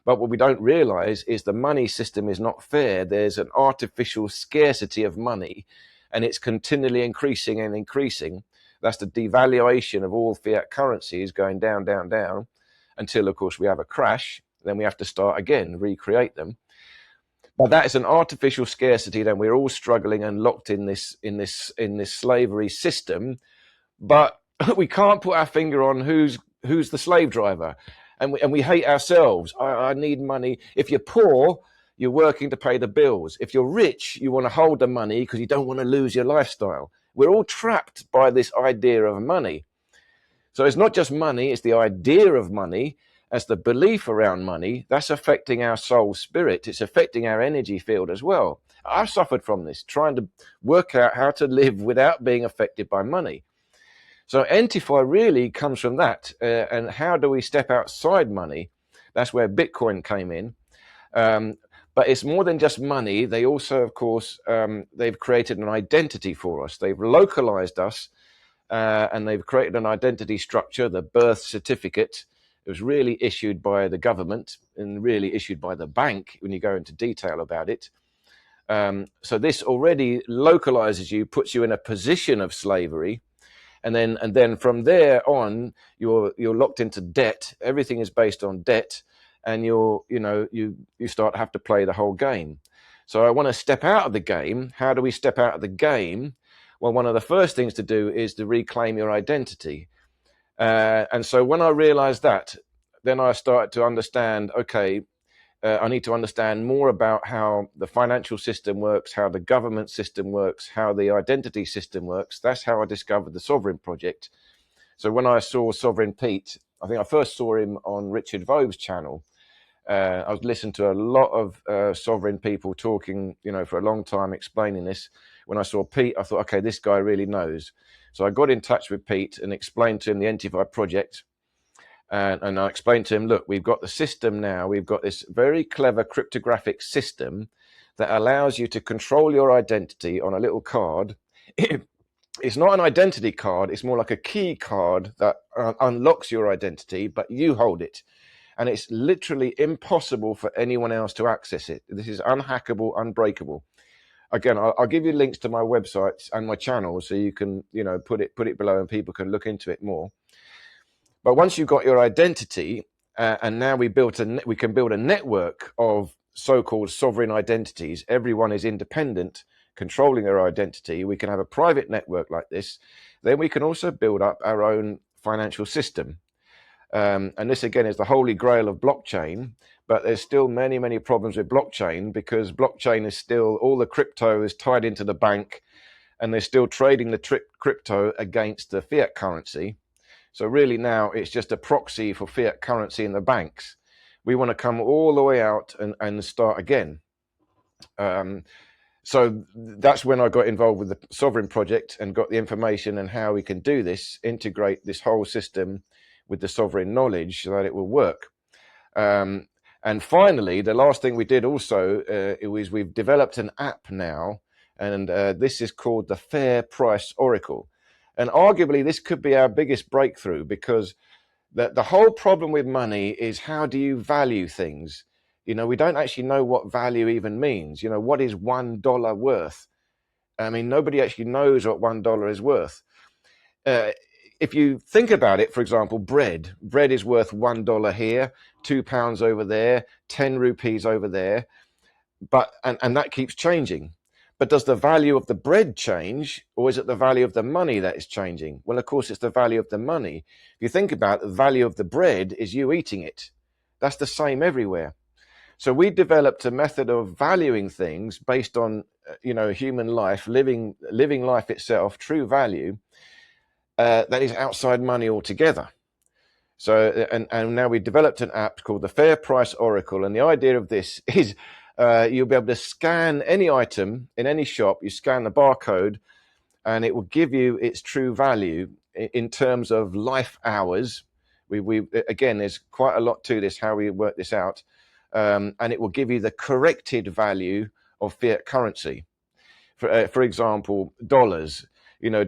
But what we don't realize is the money system is not fair. There's an artificial scarcity of money, and it's continually increasing and increasing. That's the devaluation of all fiat currencies, going down, down, down, until, of course, we have a crash. Then we have to start again, recreate them. But that is an artificial scarcity. Then we're all struggling and locked in this slavery system. But we can't put our finger on who's the slave driver, and we hate ourselves. I need money. If you're poor, you're working to pay the bills. If you're rich, you want to hold the money because you don't want to lose your lifestyle. We're all trapped by this idea of money. So it's not just money, it's the idea of money as the belief around money. That's affecting our soul spirit. It's affecting our energy field as well. I've suffered from this, trying to work out how to live without being affected by money. So Entify really comes from that. And how do we step outside money? That's where Bitcoin came in. But it's more than just money. They also, of course, they've created an identity for us. They've localized us. And they've created an identity structure, the birth certificate. It was really issued by the government and really issued by the bank when you go into detail about it. So this already localizes you, puts you in a position of slavery. And then from there on, you're locked into debt. Everything is based on debt. And you start to have to play the whole game. So I want to step out of the game. How do we step out of the game? Well, one of the first things to do is to reclaim your identity. And so when I realized that, then I started to understand, okay, I need to understand more about how the financial system works, how the government system works, how the identity system works. That's how I discovered the Sovereign Project. So when I saw Sovereign Pete, I think I first saw him on Richard Vogue's channel. I was listening to a lot of sovereign people talking, for a long time, explaining this. When I saw Pete, I thought, okay, this guy really knows. So I got in touch with Pete and explained to him the Unified Project. And I explained to him, look, we've got the system now. We've got this very clever cryptographic system that allows you to control your identity on a little card. It's not an identity card. It's more like a key card that unlocks your identity, but you hold it. And it's literally impossible for anyone else to access it. This is unhackable, unbreakable. Again, I'll give you links to my websites and my channel so you can, put it below and people can look into it more. But once you've got your identity, and now we can build a network of so-called sovereign identities. Everyone is independent, controlling their identity. We can have a private network like this. Then we can also build up our own financial system. And this, again, is the holy grail of blockchain. But there's still many, many problems with blockchain because blockchain is still, all the crypto is tied into the bank and they're still trading the crypto against the fiat currency. So really now it's just a proxy for fiat currency in the banks. We want to come all the way out and start again. So that's when I got involved with the Sovereign Project and got the information and how we can do this, integrate this whole system with the sovereign knowledge so that it will work. And finally, the last thing we did also we've developed an app now, and this is called the Fair Price Oracle. And arguably, this could be our biggest breakthrough because the whole problem with money is how do you value things? We don't actually know what value even means. What is $1 worth? I mean, nobody actually knows what $1 is worth. If you think about it, for example, bread is worth $1 here, £2 over there, 10 rupees over there, and that keeps changing. But does the value of the bread change, or is it the value of the money that is changing? Well, of course, it's the value of the money. If you think about it, the value of the bread is you eating it. That's the same everywhere. So we developed a method of valuing things based on, human life, living life itself, true value, that is outside money altogether. So, and now we developed an app called the Fair Price Oracle. And the idea of this is you'll be able to scan any item in any shop. You scan the barcode and it will give you its true value in terms of life hours. We again, there's quite a lot to this, how we work this out. And it will give you the corrected value of fiat currency. For example, dollars.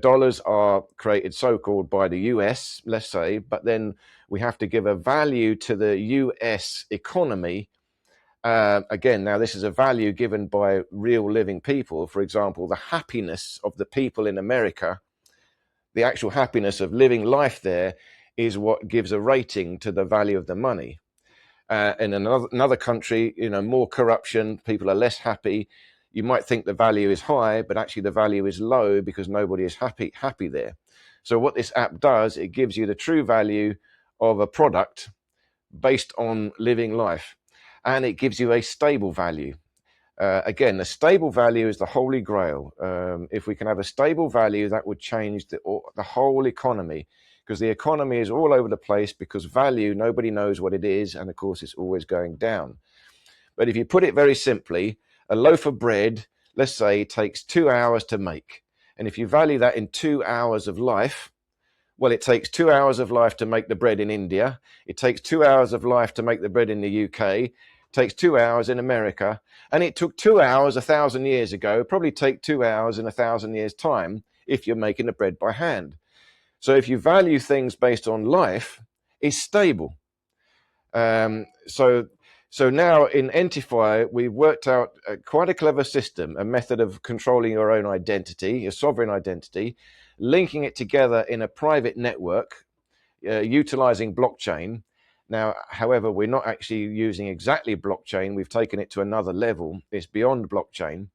Dollars are created so-called by the US, let's say, but then we have to give a value to the US economy. Again, now this is a value given by real living people. For example, the happiness of the people in America, the actual happiness of living life there is what gives a rating to the value of the money. In another country, more corruption, people are less happy. You might think the value is high, but actually the value is low because nobody is happy there. So what this app does, it gives you the true value of a product based on living life. And it gives you a stable value. Again, the stable value is the holy grail. If we can have a stable value, that would change the whole economy, because the economy is all over the place because value, nobody knows what it is. And of course, it's always going down. But if you put it very simply, a loaf of bread, let's say, takes 2 hours to make. And if you value that in 2 hours of life, well, it takes 2 hours of life to make the bread in India. It takes 2 hours of life to make the bread in the UK. It takes 2 hours in America. And it took 2 hours 1,000 years ago. Probably take 2 hours in 1,000 years' time if you're making the bread by hand. So if you value things based on life, it's stable. So now in Entify, we've worked out quite a clever system, a method of controlling your own identity, your sovereign identity, linking it together in a private network, utilizing blockchain. Now, however, we're not actually using exactly blockchain. We've taken it to another level. It's beyond blockchain.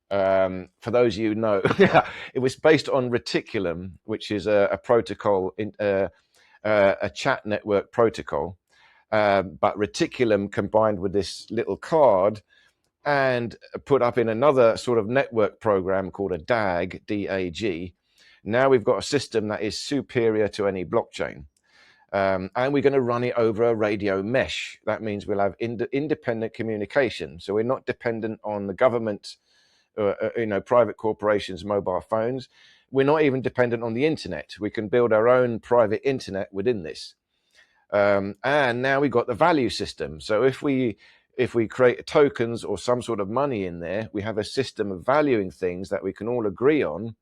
For those of you who know, it was based on Reticulum, which is a protocol, a chat network protocol. but reticulum combined with this little card and put up in another sort of network program called a DAG, D-A-G. Now we've got a system that is superior to any blockchain. And we're going to run it over a radio mesh. That means we'll have independent communication. So we're not dependent on the government, private corporations' mobile phones. We're not even dependent on the internet. We can build our own private internet within this. And now we've got the value system. So if we create tokens or some sort of money in there, we have a system of valuing things that we can all agree on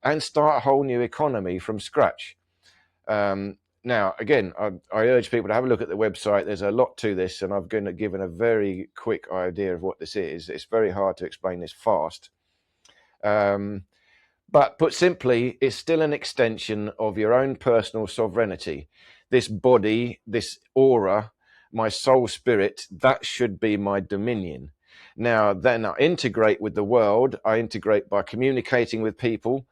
and start a whole new economy from scratch. Now, again, I urge people to have a look at the website. There's a lot to this, and I've given a very quick idea of what this is. It's very hard to explain this fast. But put simply, it's still an extension of your own personal sovereignty. This body, this aura, my soul spirit, that should be my dominion. Now, then I integrate with the world. I integrate by communicating with people,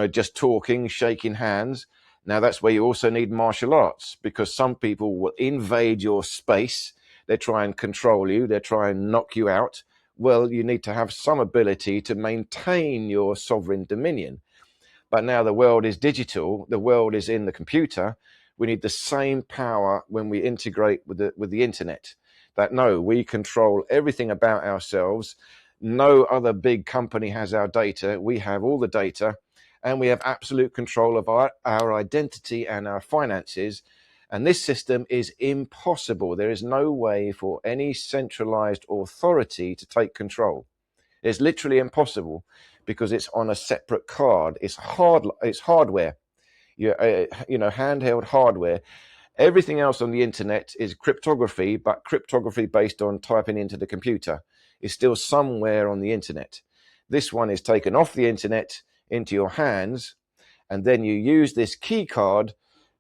just talking, shaking hands. Now, that's where you also need martial arts, because some people will invade your space. They try and control you. They try and knock you out. Well, you need to have some ability to maintain your sovereign dominion. But now the world is digital. The world is in the computer. We need the same power when we integrate with the internet. That no, we control everything about ourselves. No other big company has our data. We have all the data. And we have absolute control of our identity and our finances. And this system is impossible. There is no way for any centralized authority to take control. It's literally impossible because it's on a separate card. It's hardware, handheld hardware. Everything else on the internet is cryptography, but cryptography based on typing into the computer is still somewhere on the internet. This one is taken off the internet into your hands, and then you use this key card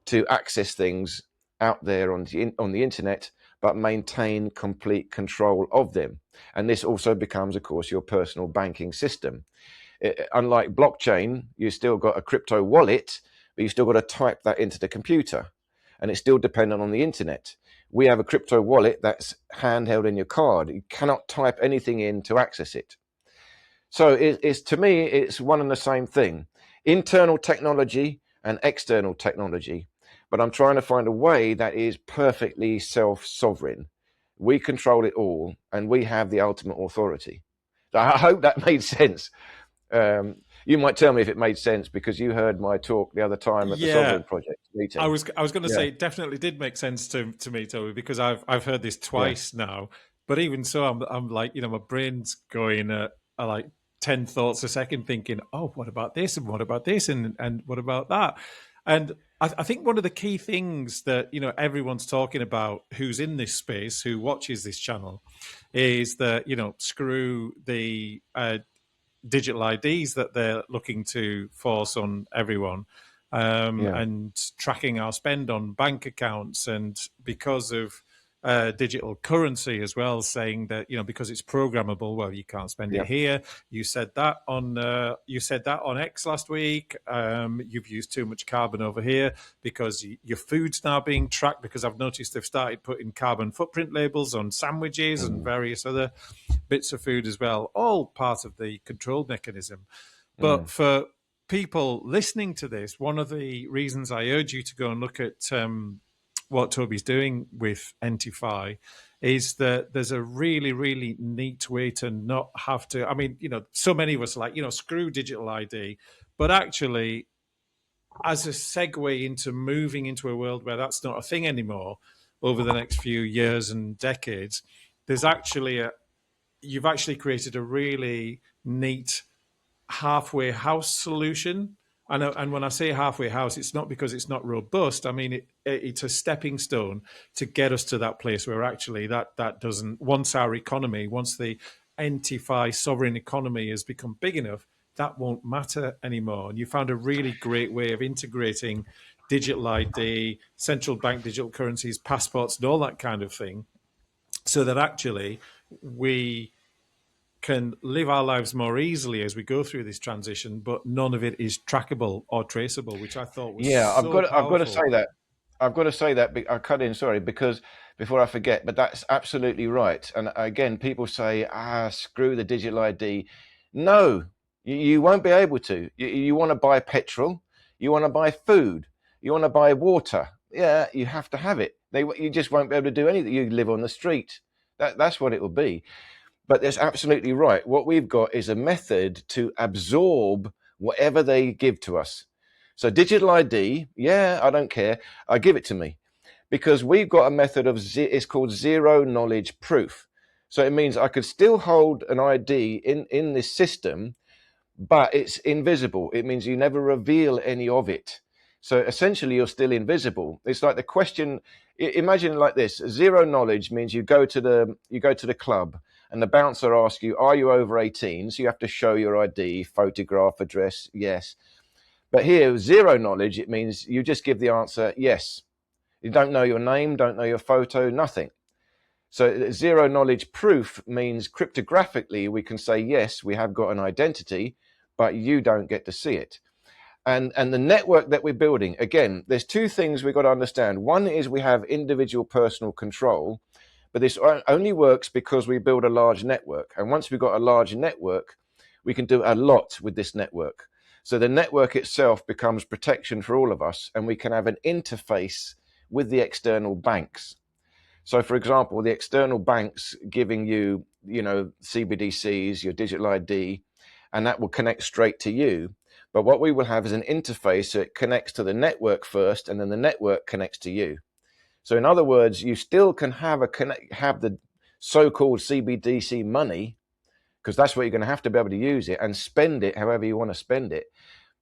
to access things out there on the internet, but maintain complete control of them. And this also becomes, of course, your personal banking system. Unlike blockchain, you still got a crypto wallet, but you still got to type that into the computer, and it's still dependent on the internet. We have a crypto wallet that's handheld in your card. You cannot type anything in to access it. So it's to me, it's one and the same thing. Internal technology and external technology. But I'm trying to find a way that is perfectly self-sovereign. We control it all, and we have the ultimate authority. So I hope that made sense. You might tell me if it made sense, because you heard my talk the other time at the Sovereign Project meeting. I was going to say it definitely did make sense to me, Toby, because I've heard this twice now. But even so, I'm like, my brain's going like 10 thoughts a second, thinking, oh, what about this, and what about this, and what about that? And I think one of the key things that everyone's talking about, who's in this space, who watches this channel, is that screw the digital IDs that they're looking to force on everyone, and tracking our spend on bank accounts, and because of digital currency as well, saying that because it's programmable, well, you can't spend it here. You said that on X last week. You've used too much carbon over here because your food's now being tracked, because I've noticed they've started putting carbon footprint labels on sandwiches and various other bits of food as well, all part of the control mechanism. But for people listening to this, one of the reasons I urge you to go and look at what Toby's doing with Entify is that there's a really, really neat way to not have to. I mean, so many of us are like, screw digital ID, but actually, as a segue into moving into a world where that's not a thing anymore over the next few years and decades, there's actually you've actually created a really neat halfway house solution. And when I say halfway house, it's not because it's not robust. I mean, it's a stepping stone to get us to that place where actually that doesn't, once the Entify sovereign economy has become big enough, that won't matter anymore. And you found a really great way of integrating digital ID, central bank digital currencies, passports, and all that kind of thing, so that actually we can live our lives more easily as we go through this transition, but none of it is trackable or traceable, which I thought was I've got to say that. I cut in, sorry, because before I forget, but that's absolutely right. And again, people say, screw the digital ID. No, you won't be able to. You want to buy petrol, you want to buy food, you want to buy water. Yeah, you have to have it. You just won't be able to do anything. You live on the street. That's what it will be. But that's absolutely right. What we've got is a method to absorb whatever they give to us. So digital ID, yeah, I don't care. Give it to me. Because we've got a method of, it's called zero knowledge proof. So it means I could still hold an ID in this system, but it's invisible. It means you never reveal any of it. So essentially you're still invisible. It's like the question, imagine it like this: zero knowledge means you go to the club and the bouncer asks you, are you over 18? So you have to show your ID, photograph, address, yes. But here, zero knowledge, it means you just give the answer, yes. You don't know your name, don't know your photo, nothing. So zero knowledge proof means cryptographically we can say, yes, we have got an identity, but you don't get to see it. And the network that we're building, again, there's two things we've got to understand. One is we have individual personal control, but this only works because we build a large network. And once we've got a large network, we can do a lot with this network. So the network itself becomes protection for all of us, and we can have an interface with the external banks. So for example, the external banks giving you, CBDCs, your digital ID, and that will connect straight to you. But what we will have is an interface, so it connects to the network first, and then the network connects to you. So in other words, you still can have the so-called CBDC money, because that's what you're going to have to be able to use it and spend it however you want to spend it.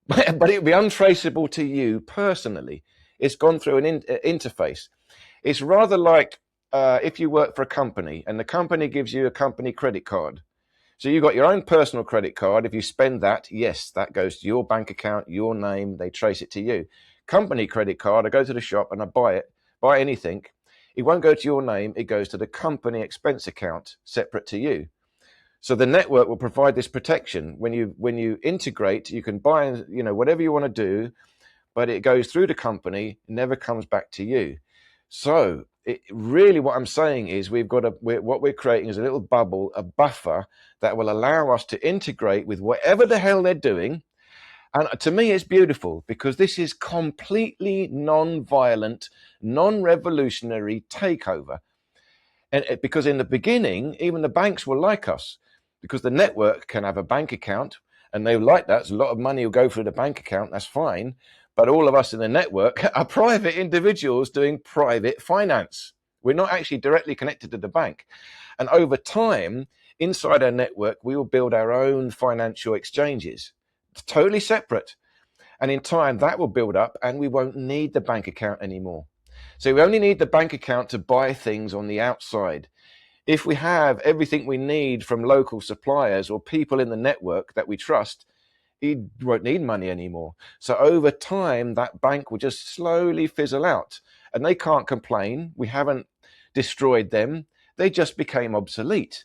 But it'll be untraceable to you personally. It's gone through an interface. It's rather like if you work for a company and the company gives you a company credit card. So you've got your own personal credit card. If you spend that, yes, that goes to your bank account, your name, they trace it to you. Company credit card, I go to the shop and I buy anything. It won't go to your name. It goes to the company expense account separate to you. So the network will provide this protection. When you integrate, you can buy, whatever you want to do, but it goes through the company, never comes back to you. So really what I'm saying is what we're creating is a little bubble, a buffer that will allow us to integrate with whatever the hell they're doing. And to me, it's beautiful because this is completely non-violent, non-revolutionary takeover. And because in the beginning, even the banks will like us because the network can have a bank account and they like that. So a lot of money will go through the bank account. That's fine. But all of us in the network are private individuals doing private finance. We're not actually directly connected to the bank. And over time, inside our network, we will build our own financial exchanges. It's totally separate. And in time, that will build up and we won't need the bank account anymore. So we only need the bank account to buy things on the outside. If we have everything we need from local suppliers or people in the network that we trust, you won't need money anymore. So over time, that bank will just slowly fizzle out and they can't complain. We haven't destroyed them. They just became obsolete.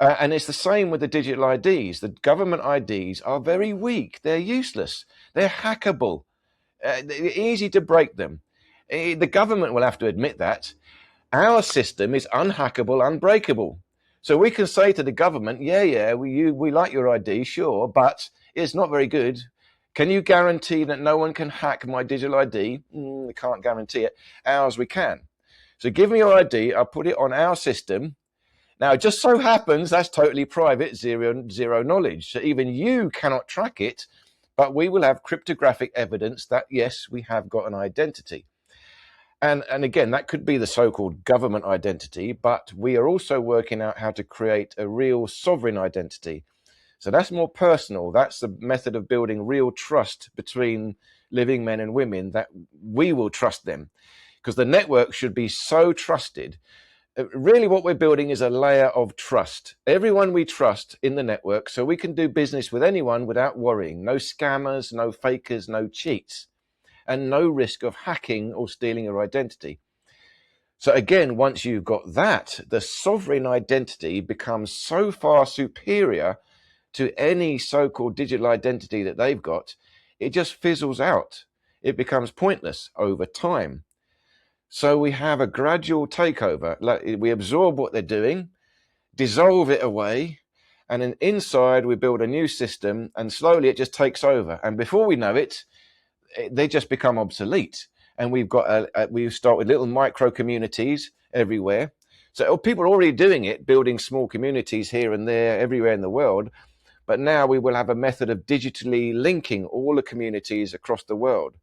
And it's the same with the digital IDs. The government IDs are very weak. They're useless. They're hackable. They're easy to break them. The government will have to admit that. Our system is unhackable, unbreakable. So we can say to the government, we like your ID, sure, but it's not very good. Can you guarantee that no one can hack my digital ID? We can't guarantee it. Ours we can. So give me your ID, I'll put it on our system. Now, it just so happens that's totally private, zero knowledge. So even you cannot track it, but we will have cryptographic evidence that, yes, we have got an identity. And again, that could be the so-called government identity, but we are also working out how to create a real sovereign identity. So that's more personal. That's the method of building real trust between living men and women, that we will trust them. Because the network should be so trusted. Really what we're building is a layer of trust. Everyone we trust in the network, so we can do business with anyone without worrying. No scammers, no fakers, no cheats, and no risk of hacking or stealing your identity. So again, once you've got that, the sovereign identity becomes so far superior to any so-called digital identity that they've got, it just fizzles out. It becomes pointless over time. So we have a gradual takeover. Like we absorb what they're doing, dissolve it away, and then inside we build a new system, and slowly it just takes over. And before we know it, they just become obsolete. And we've got we start with little micro communities everywhere. So people are already doing it, building small communities here and there, everywhere in the world. But now we will have a method of digitally linking all the communities across the world.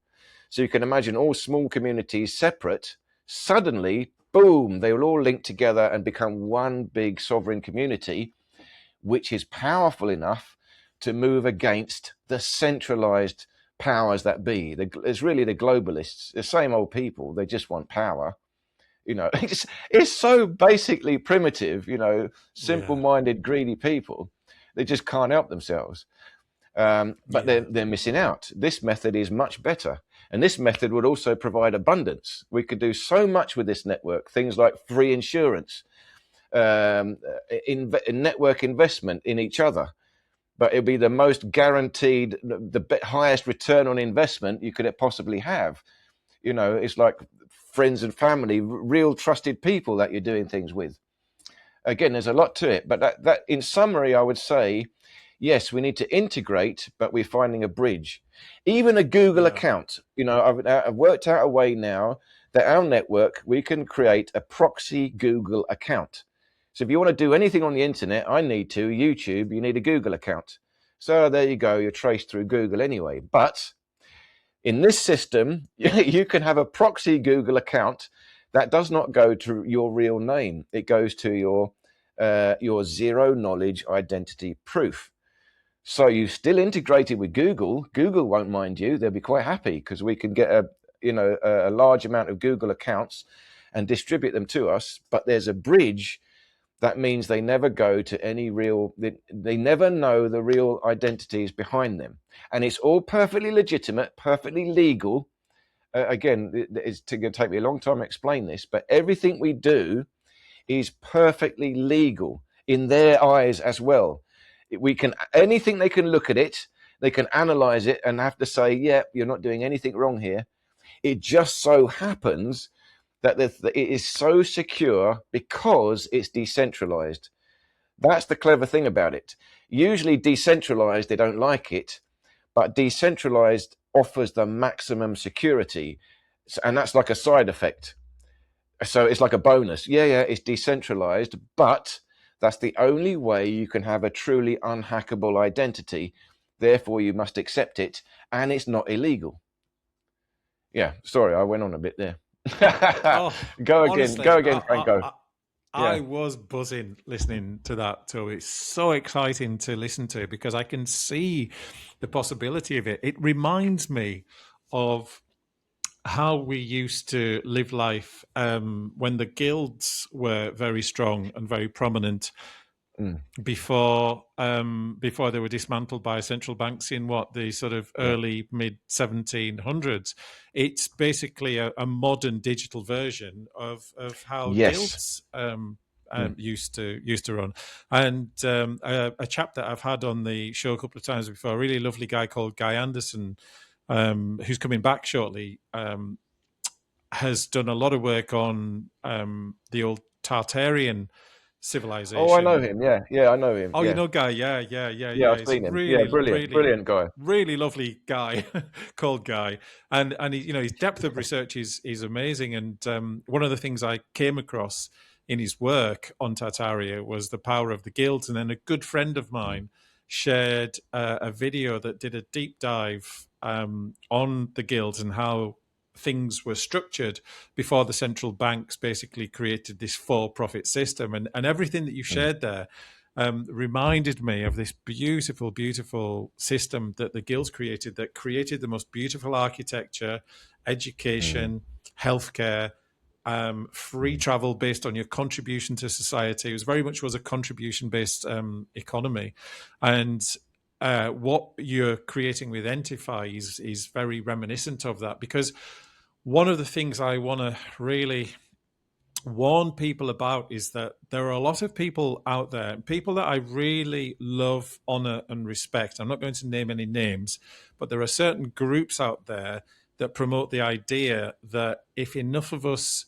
So you can imagine all small communities separate. Suddenly, boom, they will all link together and become one big sovereign community, which is powerful enough to move against the centralized powers that be. It's really the globalists, the same old people. They just want power. It's so basically primitive, simple-minded, greedy people. They just can't help themselves. But they're missing out. This method is much better. And this method would also provide abundance. We could do so much with this network, things like free insurance, network investment in each other. But it'll be the most guaranteed, the highest return on investment you could possibly have. It's like friends and family, real trusted people that you're doing things with. Again, there's a lot to it. But that in summary, I would say, yes, we need to integrate, but we're finding a bridge. Even a Google account, I've worked out a way now that our network, we can create a proxy Google account. So if you want to do anything on the internet, YouTube, you need a Google account. So there you go, you're traced through Google anyway. But in this system, you can have a proxy Google account that does not go to your real name. It goes to your zero knowledge identity proof. So you still integrated with Google. Google won't mind you. They'll be quite happy because we can get a large amount of Google accounts and distribute them to us. But there's a bridge that means they never go to any real, they never know the real identities behind them. And it's all perfectly legitimate, perfectly legal. Again, it's going to take me a long time to explain this, but everything we do is perfectly legal in their eyes as well. Anything they can look at it, they can analyze it and have to say, yeah, you're not doing anything wrong here. It just so happens that it is so secure because it's decentralized. That's the clever thing about it. Usually decentralized, they don't like it, but decentralized offers the maximum security. And that's like a side effect. So it's like a bonus. Yeah, it's decentralized, but that's the only way you can have a truly unhackable identity. Therefore, you must accept it, and it's not illegal. Yeah, sorry, I went on a bit there. Go again, Franco. I was buzzing listening to that, Toby. It's so exciting to listen to because I can see the possibility of it. It reminds me of how we used to live life when the guilds were very strong and very prominent before they were dismantled by central banks in the sort of early mid 1700s. It's basically a modern digital version of how guilds used to run. And a chap that I've had on the show a couple of times before, a really lovely guy called Guy Anderson, who's coming back shortly, has done a lot of work on the old Tartarian civilization. Oh, I know him. Yeah, I know him. Oh, you know Guy? Yeah. I've seen him. Really, brilliant guy. Really lovely guy, called Guy, and his depth of research is amazing. And one of the things I came across in his work on Tartaria was the power of the guilds. And then a good friend of mine shared a video that did a deep dive on the guilds and how things were structured before the central banks basically created this for-profit system. And everything that you shared there reminded me of this beautiful, beautiful system that the guilds created, that created the most beautiful architecture, education, healthcare, free travel based on your contribution to society. It very much was a contribution-based economy. And what you're creating with Entify is very reminiscent of that, because one of the things I want to really warn people about is that there are a lot of people out there, people that I really love, honor, and respect. I'm not going to name any names, but there are certain groups out there that promote the idea that if enough of us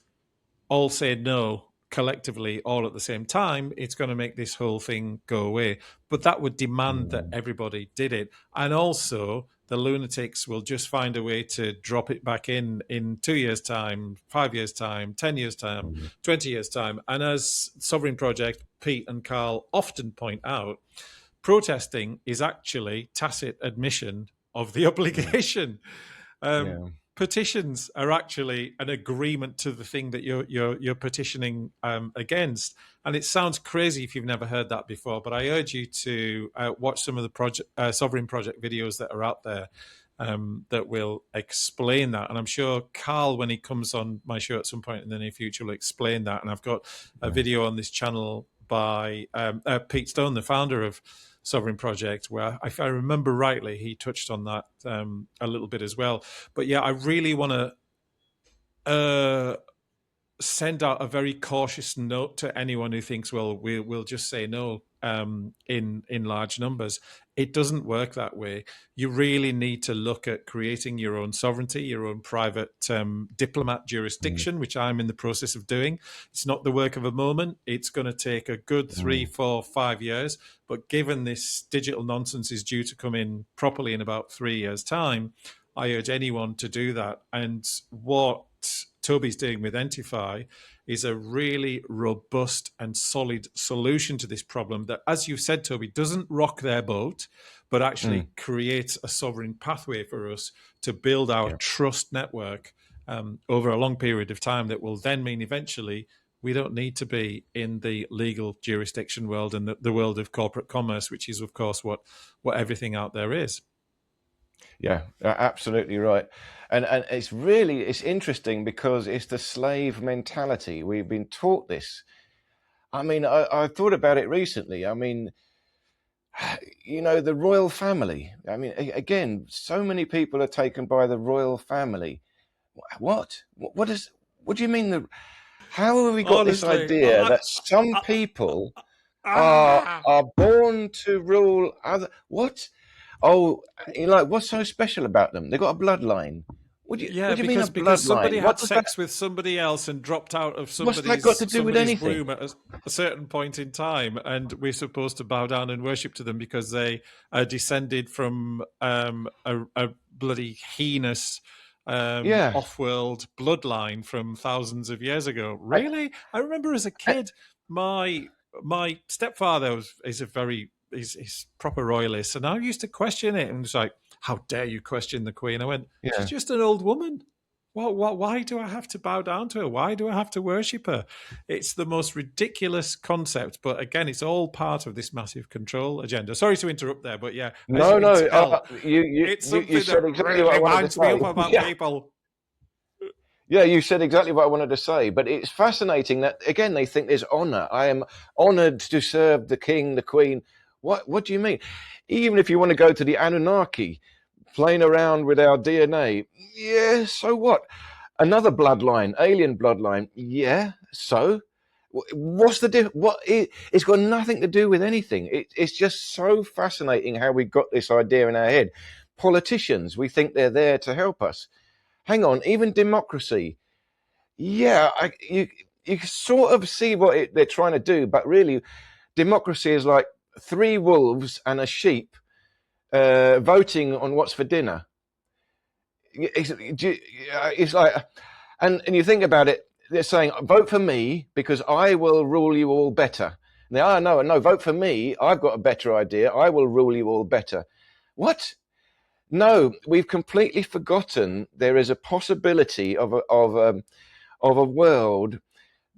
all say no collectively all at the same time, it's going to make this whole thing go away. But that would demand that everybody did it. And also, the lunatics will just find a way to drop it back in 2 years' time, 5 years' time, 10 years' time, 20 years' time. And as Sovereign Project, Pete and Carl often point out, protesting is actually tacit admission of the obligation. Petitions are actually an agreement to the thing that you're petitioning against, and it sounds crazy if you've never heard that before. But I urge you to watch some of the Sovereign Project videos that are out there that will explain that. And I'm sure Carl, when he comes on my show at some point in the near future, will explain that. And I've got a video on this channel by Pete Stone, the founder of Sovereign Project, where, if I remember rightly, he touched on that a little bit as well. But yeah, I really want to send out a very cautious note to anyone who thinks, well, we'll just say no in large numbers. It doesn't work that way. You really need to look at creating your own sovereignty, your own private diplomat jurisdiction, which I'm in the process of doing. It's not the work of a moment. It's going to take a good 3, 4, 5 years. But given this digital nonsense is due to come in properly in about 3 years' time, I urge anyone to do that. And what Toby's doing with Entify is a really robust and solid solution to this problem that, as you said, Toby, doesn't rock their boat, but actually creates a sovereign pathway for us to build our trust network over a long period of time that will then mean eventually we don't need to be in the legal jurisdiction world and the world of corporate commerce, which is, of course, what everything out there is. Yeah, absolutely right. And it's interesting because it's the slave mentality. We've been taught this. I mean, I thought about it recently. I mean, you know, the royal family. I mean, again, so many people are taken by the royal family. What do you mean? How have we got this idea that some people are born to rule other? What? Oh, like, what's so special about them? They've got a bloodline. What do you mean a bloodline? Because somebody had sex with somebody else and dropped out of somebody's womb at a certain point in time, and we're supposed to bow down and worship to them because they are descended from a bloody heinous off-world bloodline from thousands of years ago. Really? I remember as a kid, my stepfather he's proper royalist, and I used to question it and was like, how dare you question the Queen? I went, she's just an old woman. Why do I have to bow down to her? Why do I have to worship her? It's the most ridiculous concept, but again, it's all part of this massive control agenda. Sorry to interrupt there, but yeah. It's something that really winds me up about people. Yeah, you said exactly what I wanted to say, but it's fascinating that, again, they think there's honor. I am honored to serve the king, the queen. What do you mean? Even if you want to go to the Anunnaki, playing around with our DNA, yeah, so what? Another bloodline, alien bloodline, yeah, so? What's the difference? It's got nothing to do with anything. It's just so fascinating how we got this idea in our head. Politicians, we think they're there to help us. Hang on, even democracy. Yeah, you sort of see what they're trying to do, but really, democracy is like 3 wolves and a sheep voting on what's for dinner. It's like, and you think about it, they're saying, vote for me because I will rule you all better. Now, no, vote for me. I've got a better idea. I will rule you all better. What? No, we've completely forgotten there is a possibility of a world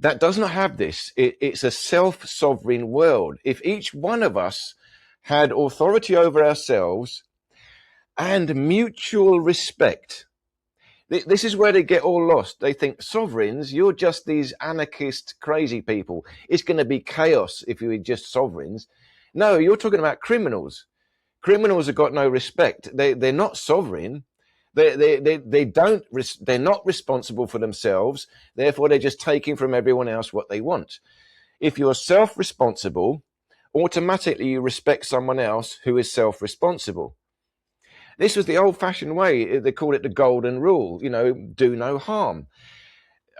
that does not have this. It's a self-sovereign world. If each one of us had authority over ourselves and mutual respect, this is where they get all lost. They think sovereigns, you're just these anarchist crazy people. It's going to be chaos if you're just sovereigns. No, you're talking about criminals. Criminals have got no respect. They're not sovereign. They're not responsible for themselves. Therefore, they're just taking from everyone else what they want. If you're self-responsible, automatically you respect someone else who is self-responsible. This was the old-fashioned way. They call it the golden rule, do no harm.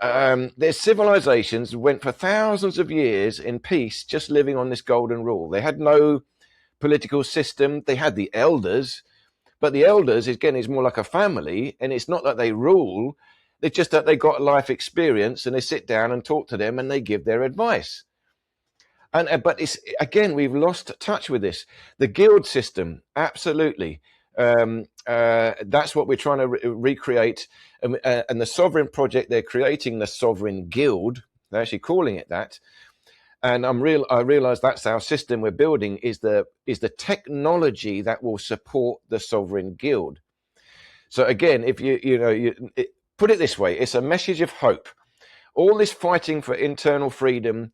Their civilizations went for thousands of years in peace, just living on this golden rule. They had no political system. They had the elders, but the elders, again, is more like a family, and it's not that they rule. It's just that they got life experience, and they sit down and talk to them, and they give their advice. But it's, again, we've lost touch with this. The guild system, absolutely. That's what we're trying to recreate. And the Sovereign Project, they're creating the Sovereign Guild. They're actually calling it that. And I realize that's our system we're building, is the technology that will support the Sovereign Guild. So again, if you put it this way, it's a message of hope. All this fighting for internal freedom,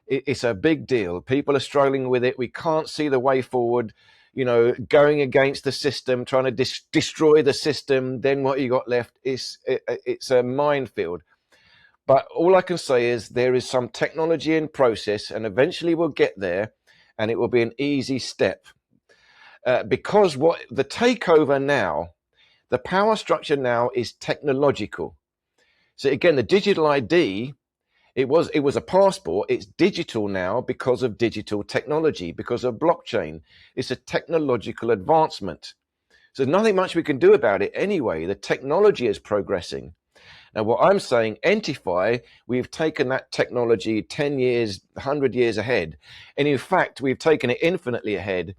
it's a big deal. People are struggling with it. We can't see the way forward. Going against the system, trying to destroy the system. Then what you got left is it's a minefield. But all I can say is there is some technology in process, and eventually we'll get there, and it will be an easy step. Because what the takeover now, the power structure now is technological. So again, the digital ID, it was a passport. It's digital now because of digital technology, because of blockchain. It's a technological advancement. So there's nothing much we can do about it anyway. The technology is progressing. Now, what I'm saying, Entify, we've taken that technology 10 years, 100 years ahead. And in fact, we've taken it infinitely ahead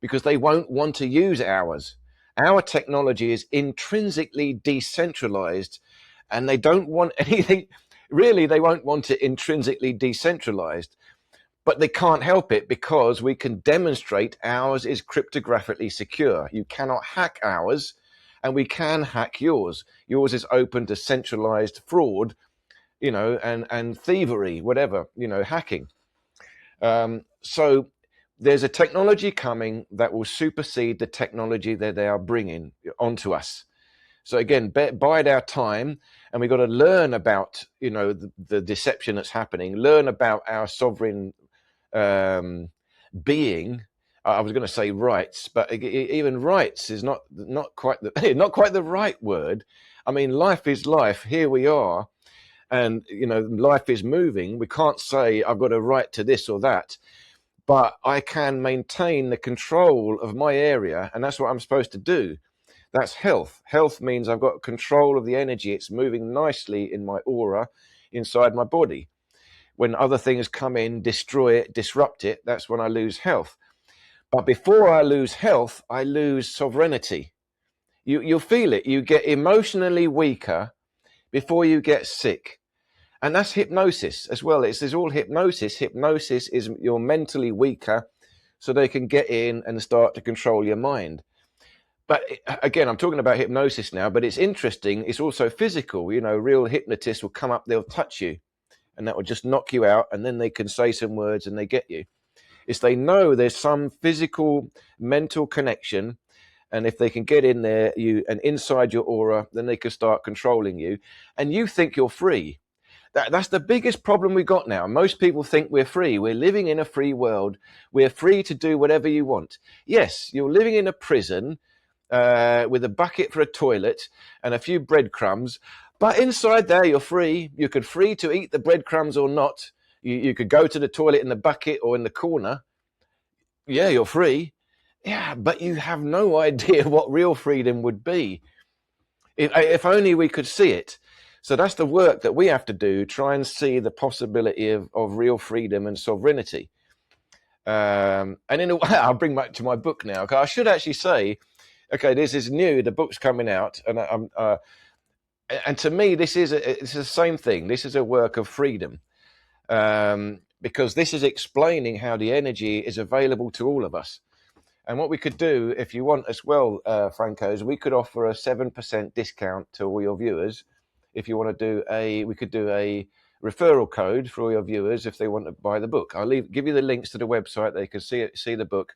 because they won't want to use ours. Our technology is intrinsically decentralized, and they don't want anything. Really, they won't want it intrinsically decentralized, but they can't help it because we can demonstrate ours is cryptographically secure. You cannot hack ours, and we can hack yours. Yours is open to centralized fraud, and thievery, whatever, hacking. So there's a technology coming that will supersede the technology that they are bringing onto us. So again, bide our time, and we've got to learn about, the deception that's happening, learn about our sovereign being. I was going to say rights, but even rights is not quite the right word. I mean, life is life. Here we are, and life is moving. We can't say I've got a right to this or that, but I can maintain the control of my area, and that's what I'm supposed to do. That's health. Health means I've got control of the energy. It's moving nicely in my aura inside my body. When other things come in, destroy it, disrupt it, that's when I lose health. But before I lose health, I lose sovereignty. You'll feel it. You get emotionally weaker before you get sick. And that's hypnosis as well. It's all hypnosis. Hypnosis is you're mentally weaker so they can get in and start to control your mind. But again, I'm talking about hypnosis now, but it's interesting. It's also physical. Real hypnotists will come up, they'll touch you, and that will just knock you out. And then they can say some words and they get you. It's they know there's some physical, mental connection. And if they can get in there, and inside your aura, then they can start controlling you. And you think you're free. That's the biggest problem we got now. Most people think we're free. We're living in a free world. We're free to do whatever you want. Yes, you're living in a prison with a bucket for a toilet and a few breadcrumbs. But inside there, you're free. You could free to eat the breadcrumbs or not. You could go to the toilet in the bucket or in the corner. Yeah, you're free. Yeah, but you have no idea what real freedom would be. If only we could see it. So that's the work that we have to do, try and see the possibility of real freedom and sovereignty. And in a way, I'll bring back to my book now. I should actually say, okay, this is new. The book's coming out. And to me, it's the same thing. This is a work of freedom. Because this is explaining how the energy is available to all of us. And what we could do, if you want as well, Franco, is we could offer a 7% discount to all your viewers. If you want to we could do a referral code for all your viewers if they want to buy the book. I'll give you the links to the website. They can see the book.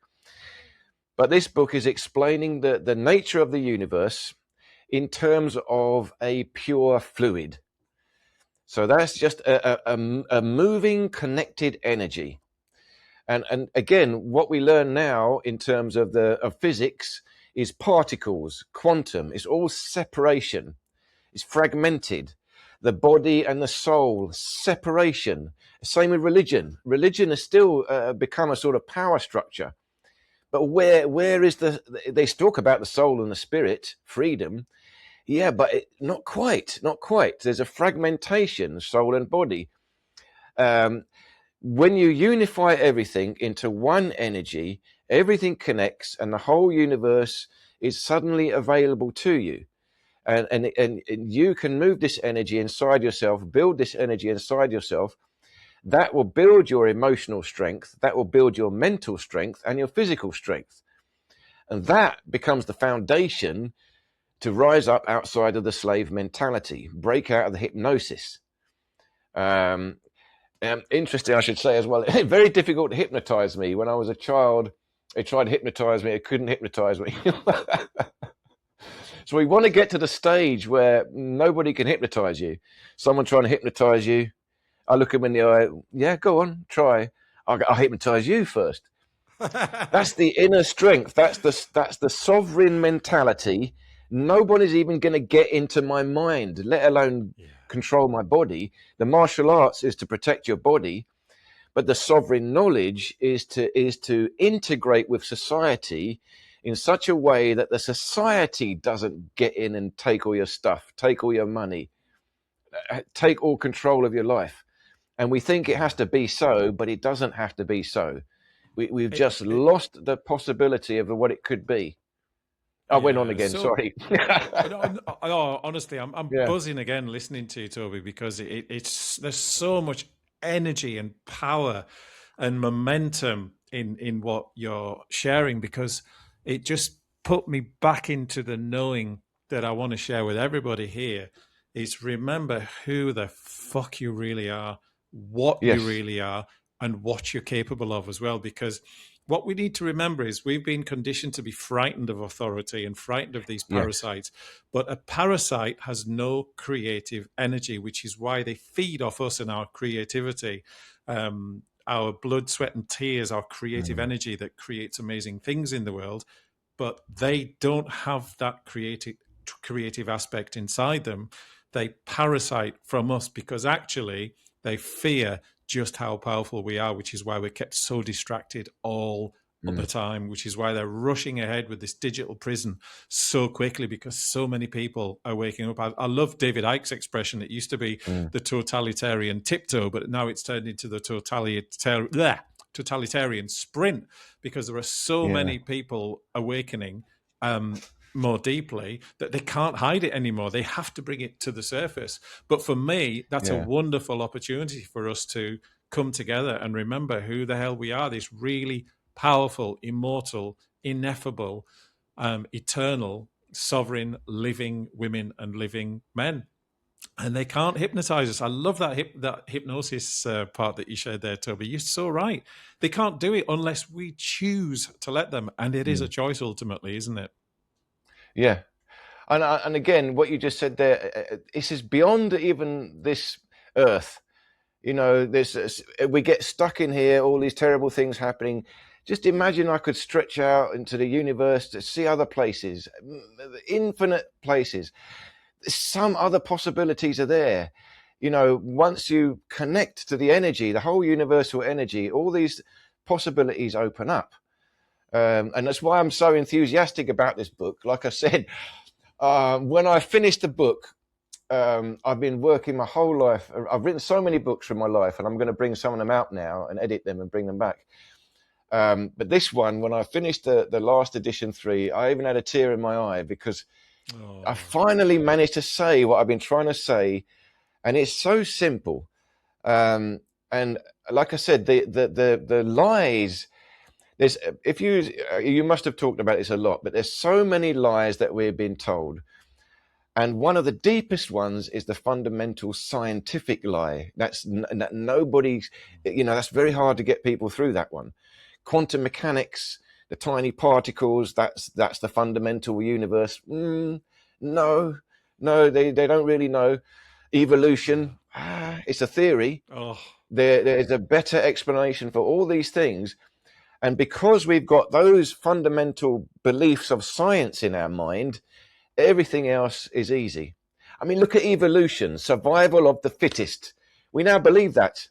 But this book is explaining the nature of the universe in terms of a pure fluid. So that's just a moving, connected energy. And again, what we learn now in terms of physics is particles, quantum. It's all separation. It's fragmented. The body and the soul, separation. Same with religion. Religion has still become a sort of power structure. But where is they talk about the soul and the spirit, freedom. Yeah, but not quite. There's a fragmentation, soul and body. When you unify everything into one energy, everything connects and the whole universe is suddenly available to you. And you can move this energy inside yourself, build this energy inside yourself. That will build your emotional strength, that will build your mental strength and your physical strength. And that becomes the foundation to rise up outside of the slave mentality, break out of the hypnosis. Interesting, I should say as well, very difficult to hypnotize me. When I was a child, they tried to hypnotize me, it couldn't hypnotize me. So we want to get to the stage where nobody can hypnotize you. Someone trying to hypnotize you, I look them in the eye, yeah, go on, try. I'll hypnotize you first. That's the inner strength. That's the sovereign mentality. Nobody's even going to get into my mind, let alone control my body. The martial arts is to protect your body, but the sovereign knowledge is to integrate with society in such a way that the society doesn't get in and take all your stuff, take all your money, take all control of your life. And we think it has to be so, but it doesn't have to be so. We've just lost the possibility of what it could be. I went on again, sorry. Honestly, I'm buzzing again listening to you, Toby, because there's so much energy and power and momentum in what you're sharing, because it just put me back into the knowing that I want to share with everybody here is remember who the fuck you really are, what you really are, and what you're capable of as well. Because what we need to remember is we've been conditioned to be frightened of authority and frightened of these parasites. But a parasite has no creative energy, which is why they feed off us and our creativity. Our blood, sweat, and tears, our creative energy that creates amazing things in the world, but they don't have that creative aspect inside them. They parasite from us because actually they fear just how powerful we are, which is why we're kept so distracted all the time, which is why they're rushing ahead with this digital prison so quickly, because so many people are waking up. I love David Icke's expression. It used to be the totalitarian tiptoe, but now it's turned into the totalitarian sprint, because there are so many people awakening more deeply that they can't hide it anymore. They have to bring it to the surface. But for me, that's a wonderful opportunity for us to come together and remember who the hell we are, this really powerful, immortal, ineffable, eternal, sovereign, living women and living men. And they can't hypnotize us. I love that hypnosis part that you shared there, Toby. You're so right. They can't do it unless we choose to let them. And it is a choice ultimately, isn't it? Yeah. And again, what you just said there, this is beyond even this earth. You know, we get stuck in here, all these terrible things happening. Just imagine I could stretch out into the universe to see other places, infinite places. Some other possibilities are there. You know, once you connect to the energy, the whole universal energy, all these possibilities open up. And that's why I'm so enthusiastic about this book. Like I said, when I finished the book, I've been working my whole life. I've written so many books from my life, and I'm going to bring some of them out now and edit them and bring them back. But this one, when I finished the last edition 3, I even had a tear in my eye, because I finally managed to say what I've been trying to say, and it's so simple. And like I said, the lies. There's, if you must have talked about this a lot, but there's so many lies that we're being told. And one of the deepest ones is the fundamental scientific lie. That nobody, that's very hard to get people through that one. Quantum mechanics, the tiny particles, that's the fundamental universe. No, they don't really know. Evolution, it's a theory. There is a better explanation for all these things. And because we've got those fundamental beliefs of science in our mind, everything else is easy. I mean, look at evolution, survival of the fittest. We now believe that.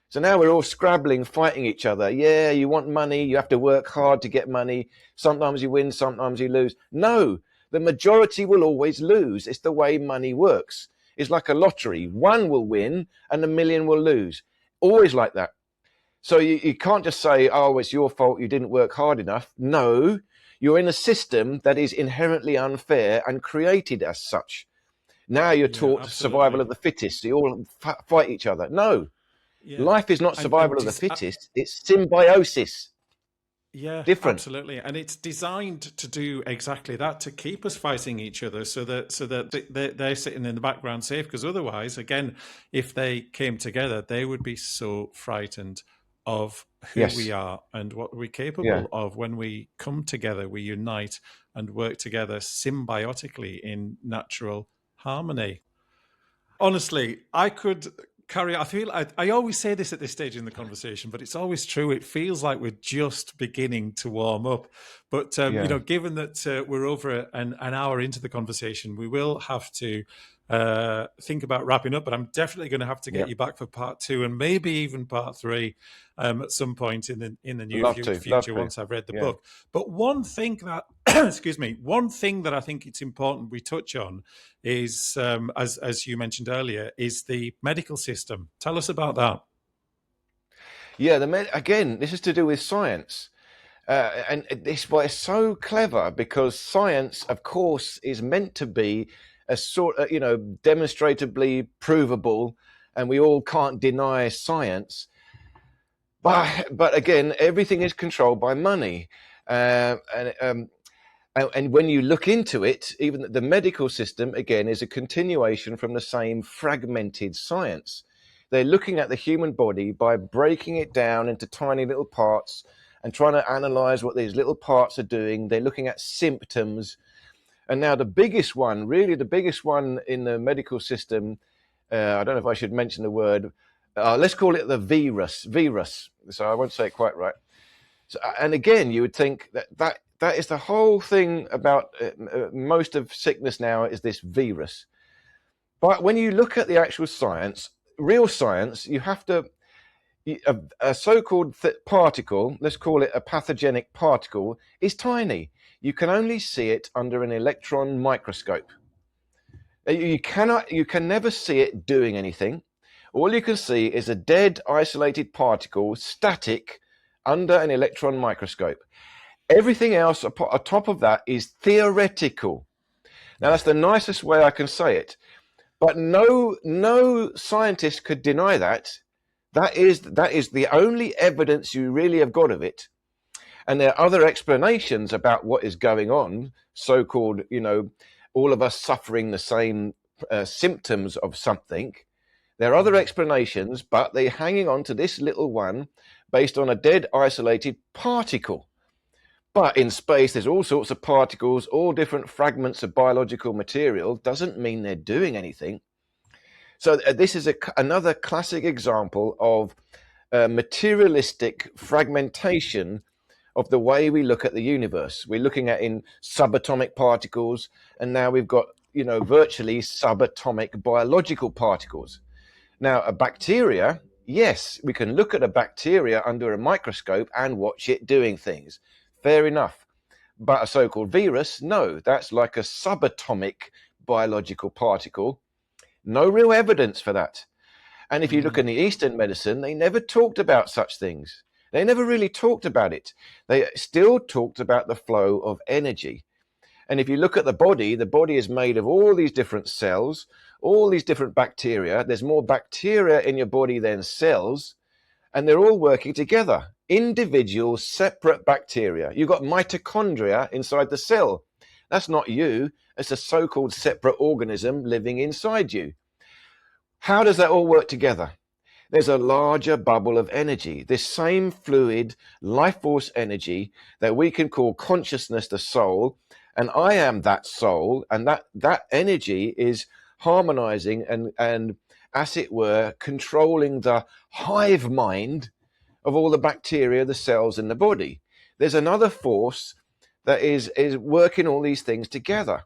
So now we're all scrabbling, fighting each other. Yeah, you want money, you have to work hard to get money. Sometimes you win, sometimes you lose. No, the majority will always lose. It's the way money works. It's like a lottery. One will win and a million will lose. Always like that. So you can't just say, oh, it's your fault, you didn't work hard enough. No, you're in a system that is inherently unfair and created as such. Now you're taught survival of the fittest. So you all fight each other. No, life is not survival of the fittest. It's symbiosis. Yeah, different. Absolutely. And it's designed to do exactly that, to keep us fighting each other so that they're sitting in the background safe, because otherwise, again, if they came together, they would be so frightened of who we are and what we're capable of. When we come together, we unite and work together symbiotically in natural harmony. Honestly, I could carry. I always say this at this stage in the conversation, but it's always true. It feels like we're just beginning to warm up. But given that we're over an hour into the conversation, we will have to think about wrapping up. But I'm definitely going to have to get you back for part 2 and maybe even part 3 at some point in the near future once I've read the book. But one thing that one thing that I think it's important we touch on is, as you mentioned earlier, is the medical system. Tell us about that. Yeah, again, this is to do with science. And this why it's so clever, because science, of course, is meant to be a sort of, demonstrably provable, and we all can't deny science. But again, everything is controlled by money. And when you look into it, even the medical system, again, is a continuation from the same fragmented science. They're looking at the human body by breaking it down into tiny little parts and trying to analyze what these little parts are doing. They're looking at symptoms. And now the biggest one in the medical system, I don't know if I should mention the word, let's call it the virus. So I won't say it quite right. So, and again, you would think that is the whole thing about most of sickness now is this virus. But when you look at the actual science, real science, you have to, a so-called particle, let's call it a pathogenic particle, is tiny. You can only see it under an electron microscope. You can never see it doing anything. All you can see is a dead, isolated particle, static, under an electron microscope. Everything else on top of that is theoretical. Now, that's the nicest way I can say it. But no scientist could deny that. That is the only evidence you really have got of it. And there are other explanations about what is going on, so-called, all of us suffering the same symptoms of something. There are other explanations, but they're hanging on to this little one based on a dead, isolated particle. But in space, there's all sorts of particles, all different fragments of biological material. Doesn't mean they're doing anything. So this is another classic example of materialistic fragmentation of the way we look at the universe. We're looking at in subatomic particles, and now we've got, virtually subatomic biological particles. Now, a bacteria, yes, we can look at a bacteria under a microscope and watch it doing things. Fair enough. But a so-called virus, no, that's like a subatomic biological particle. No real evidence for that. And if you look in the Eastern medicine, they never talked about such things. They never really talked about it. They still talked about the flow of energy. And if you look at the body is made of all these different cells, all these different bacteria. There's more bacteria in your body than cells, and they're all working together. Individual, separate bacteria. You've got mitochondria inside the cell. That's not you. It's a so-called separate organism living inside you. How does that all work together? There's a larger bubble of energy, this same fluid life force energy that we can call consciousness, the soul, and I am that soul, and that energy is harmonizing and as it were, controlling the hive mind of all the bacteria, the cells in the body. there's another force that is working all these things together.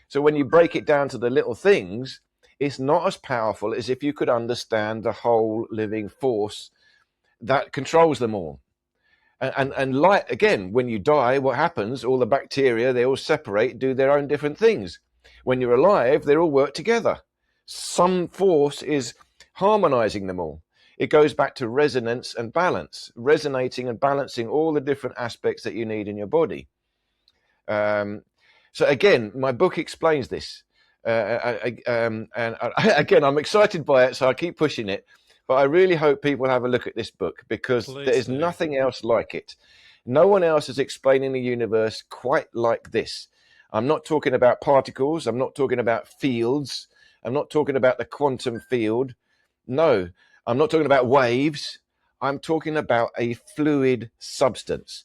So when you break it down to the little things, it's not as powerful as if you could understand the whole living force that controls them all. And like, again, when you die, what happens? All the bacteria, they all separate, do their own different things. When you're alive, they all work together. Some force is harmonizing them all. It goes back to resonance and balance, resonating and balancing all the different aspects that you need in your body. So again, my book explains this. And again, I'm excited by it, so I keep pushing it. But I really hope people have a look at this book, because there is nothing else like it. No one else is explaining the universe quite like this. I'm not talking about particles. I'm not talking about fields. I'm not talking about the quantum field. No, I'm not talking about waves. I'm talking about a fluid substance.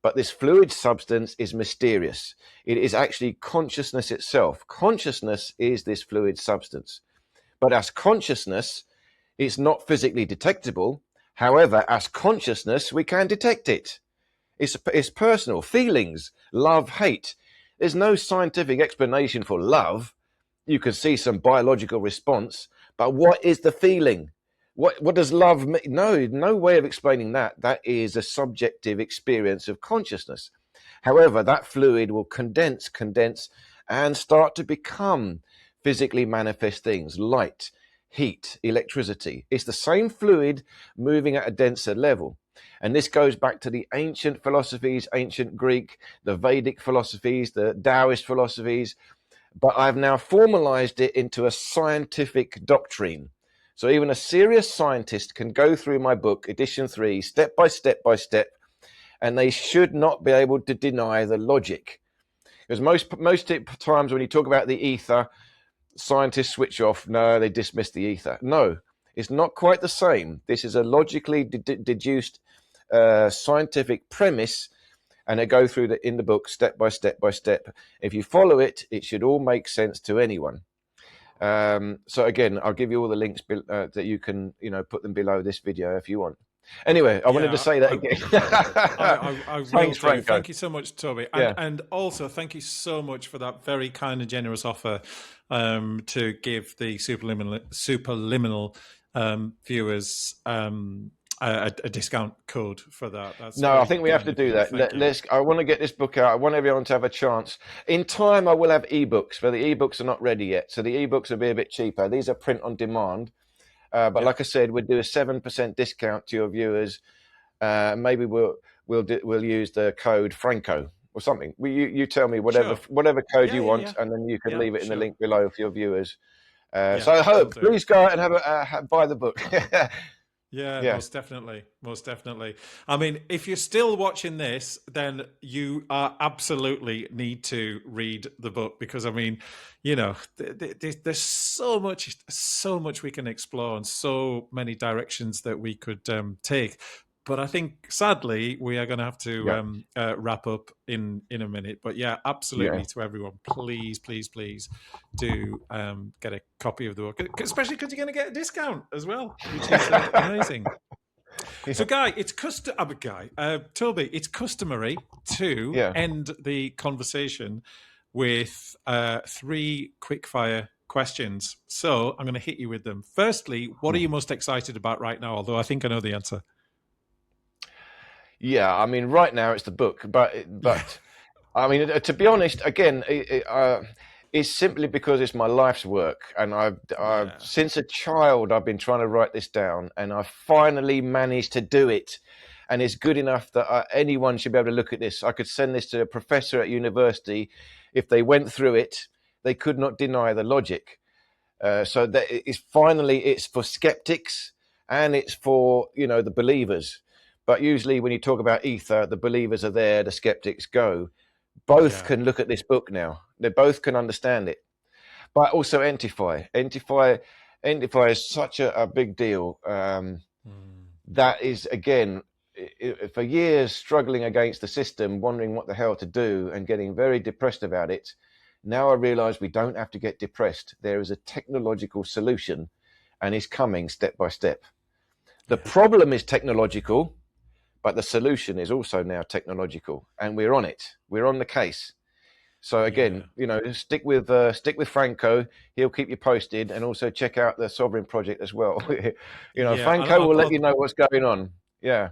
But this fluid substance is mysterious. It is actually consciousness itself. Consciousness is this fluid substance. But as consciousness, it's not physically detectable. However, as consciousness, we can detect it. It's personal. Feelings, love, hate. There's no scientific explanation for love. You can see some biological response, but what is the feeling? What does love mean? No way of explaining that. That is a subjective experience of consciousness. However, that fluid will condense, and start to become physically manifest things, light, heat, electricity. It's the same fluid moving at a denser level. And this goes back to the ancient philosophies, ancient Greek, the Vedic philosophies, the Taoist philosophies, but I've now formalized it into a scientific doctrine. So even a serious scientist can go through my book, edition 3, step by step, and they should not be able to deny the logic. Because most times when you talk about the ether, scientists switch off. No, they dismiss the ether. No, it's not quite the same. This is a logically deduced scientific premise, and they go through in the book step by step. If you follow it, it should all make sense to anyone. So again, I'll give you all the links that you can, put them below this video if you want. Anyway, I wanted to say that again. I Thanks, Franco. Thank you so much, Toby. And also, thank you so much for that very kind and generous offer to give the superliminal viewers a discount code for that. I think we have to do that. I want to get this book out. I want everyone to have a chance. In time, I will have ebooks, but the ebooks are not ready yet. So the ebooks will be a bit cheaper. These are print on demand. But like I said, we'll do a 7% discount to your viewers. Maybe we'll use the code Franco or something. You tell me whatever code you want, and then you can leave it in the link below for your viewers. So I hope, please go out and buy the book. Yeah, most definitely. I mean, if you're still watching this, then you absolutely need to read the book, because I mean, there's so much we can explore and so many directions that we could take. But I think, sadly, we are going to have to wrap up in a minute. But absolutely, to everyone, please do get a copy of the book, especially because you're going to get a discount as well, which is amazing. So, Toby, it's customary to end the conversation with 3 quickfire questions. So I'm going to hit you with them. Firstly, what are you most excited about right now? Although I think I know the answer. Yeah, I mean, right now it's the book, but I mean, to be honest, again, it's simply because it's my life's work, and I've since a child I've been trying to write this down, and I finally managed to do it, and it's good enough that anyone should be able to look at this. I could send this to a professor at university. If they went through it, they could not deny the logic. So that it's for skeptics, and it's for the believers. But usually when you talk about ether, the believers are there, the skeptics go. Both can look at this book now. They both can understand it. But also Entify. Entify is such a big deal. That is, again, for years struggling against the system, wondering what the hell to do and getting very depressed about it. Now I realize we don't have to get depressed. There is a technological solution, and it's coming step by step. The problem is technological, but the solution is also now technological, and we're on it. We're on the case. So again, stick with Franco. He'll keep you posted, and also check out the Sovereign Project as well. Franco will let you know what's going on. Yeah,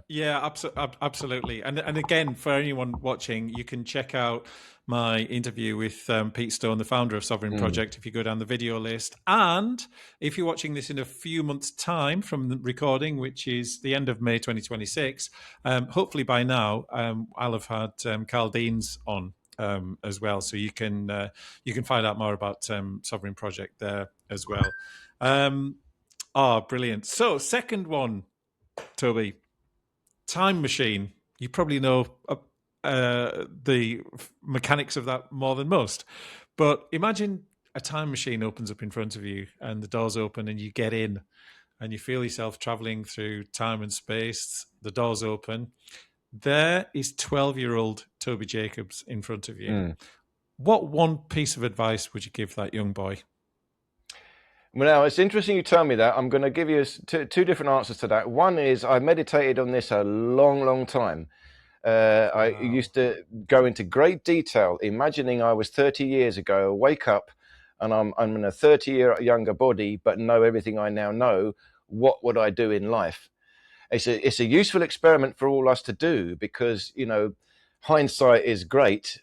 absolutely. And again, for anyone watching, you can check out my interview with Pete Stone, the founder of Sovereign Project, if you go down the video list. And if you're watching this in a few months' time from the recording, which is the end of May 2026, hopefully by now I'll have had Carl Deans on as well, so you can find out more about Sovereign Project there as well. Brilliant. So, second one, Toby. Time machine. You probably know the mechanics of that more than most. But imagine a time machine opens up in front of you and the doors open and you get in and you feel yourself traveling through time and space. The doors open. There is 12-year-old Toby Jacobs in front of you. What one piece of advice would you give that young boy? Well, now, it's interesting you tell me that. I'm going to give you two different answers to that. One is I meditated on this a long, long time. I used to go into great detail, imagining I was 30 years ago, wake up, and I'm in a 30-year younger body, but know everything I now know. What would I do in life? It's a useful experiment for all us to do because, hindsight is great.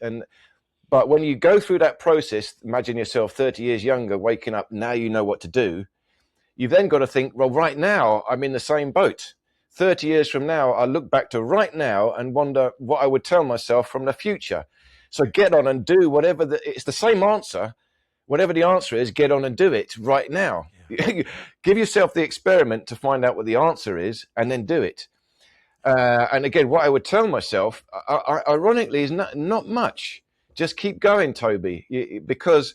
But when you go through that process, imagine yourself 30 years younger, waking up, now you know what to do. You've then got to think, well, right now, I'm in the same boat. 30 years from now, I look back to right now and wonder what I would tell myself from the future. So get on and do whatever, it's the same answer. Whatever the answer is, get on and do it right now. Yeah. Give yourself the experiment to find out what the answer is and then do it. And again, what I would tell myself, ironically, is not much. Just keep going, Toby, because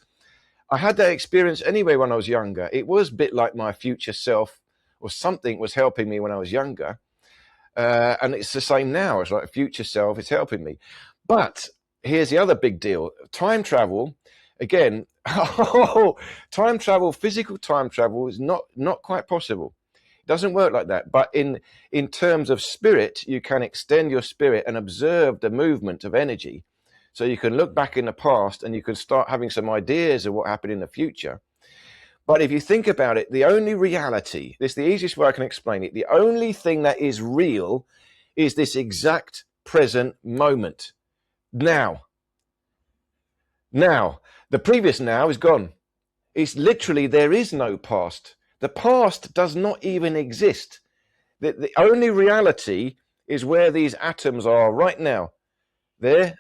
I had that experience anyway when I was younger. It was a bit like my future self or something was helping me when I was younger. And it's the same now. It's like future self is helping me. But here's the other big deal. Time travel, again, time travel, physical time travel is not quite possible. It doesn't work like that. But in terms of spirit, you can extend your spirit and observe the movement of energy. So you can look back in the past and you can start having some ideas of what happened in the future. But if you think about it, the only reality, this is the easiest way I can explain it, the only thing that is real is this exact present moment. Now, the previous now is gone. It's literally, there is no past. The past does not even exist. The only reality is where these atoms are right now. There.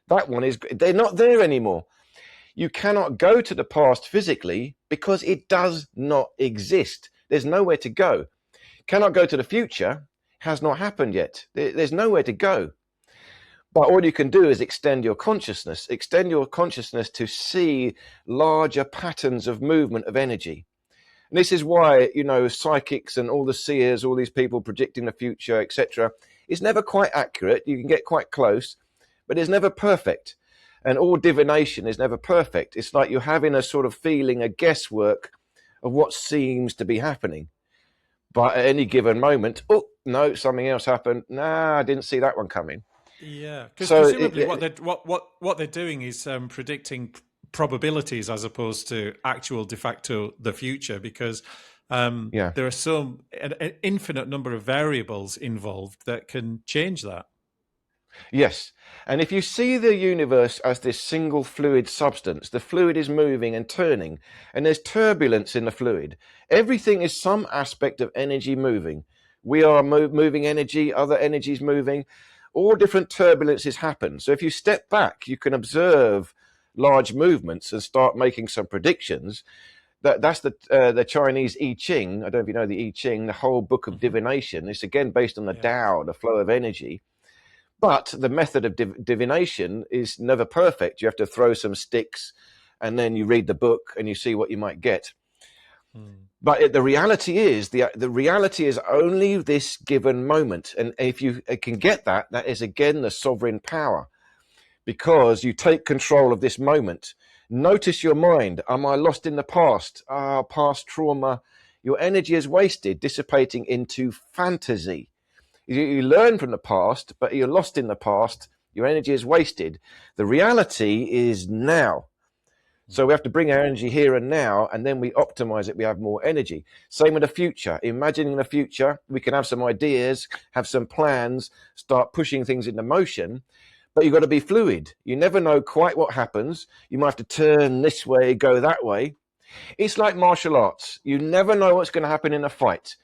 That one is, they're not there anymore. You cannot go to the past physically because it does not exist. There's nowhere to go. Cannot go to the future, has not happened yet. There's nowhere to go. But all you can do is extend your consciousness to see larger patterns of movement of energy. And this is why, psychics and all the seers, all these people predicting the future, etc., is never quite accurate. You can get quite close, but it's never perfect. And all divination is never perfect. It's like you're having a sort of feeling, a guesswork of what seems to be happening. But at any given moment, oh, no, something else happened. Nah, I didn't see that one coming. Yeah, because presumably what they're doing is predicting probabilities as opposed to actual de facto the future, because there are an infinite number of variables involved that can change that. Yes. And if you see the universe as this single fluid substance, the fluid is moving and turning, and there's turbulence in the fluid. Everything is some aspect of energy moving. We are moving energy, other energies moving. All different turbulences happen. So if you step back, you can observe large movements and start making some predictions. That's the Chinese I Ching. I don't know if you know the I Ching, the whole book of divination. It's again based on the Tao, the flow of energy. But the method of divination is never perfect. You have to throw some sticks and then you read the book and you see what you might get. But the reality is, the reality is only this given moment. And if you can get that, that is again the sovereign power, because you take control of this moment. Notice your mind. Am I lost in the past? Past trauma. Your energy is wasted, dissipating into fantasy. You learn from the past, but you're lost in the past. Your energy is wasted. The reality is now. So we have to bring our energy here and now, and then we optimize it. We have more energy. Same with the future. Imagining the future, we can have some ideas, have some plans, start pushing things into motion, but you've got to be fluid. You never know quite what happens. You might have to turn this way, go that way. It's like martial arts. You never know what's going to happen in a fight.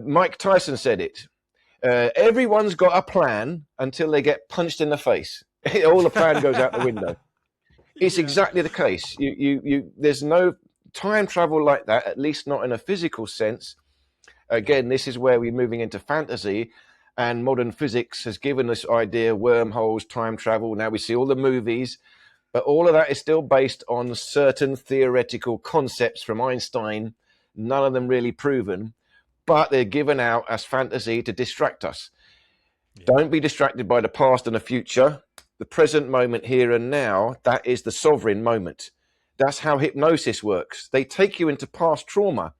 Mike Tyson said it. Everyone's got a plan until they get punched in the face. All the plan goes out the window. It's exactly the case. There's no time travel like that, at least not in a physical sense. Again, this is where we're moving into fantasy, and modern physics has given us idea, wormholes, time travel. Now we see all the movies, but all of that is still based on certain theoretical concepts from Einstein, none of them really proven, but they're given out as fantasy to distract us. Yeah. Don't be distracted by the past and the future. The present moment, here and now, that is the sovereign moment. That's how hypnosis works. They take you into past trauma.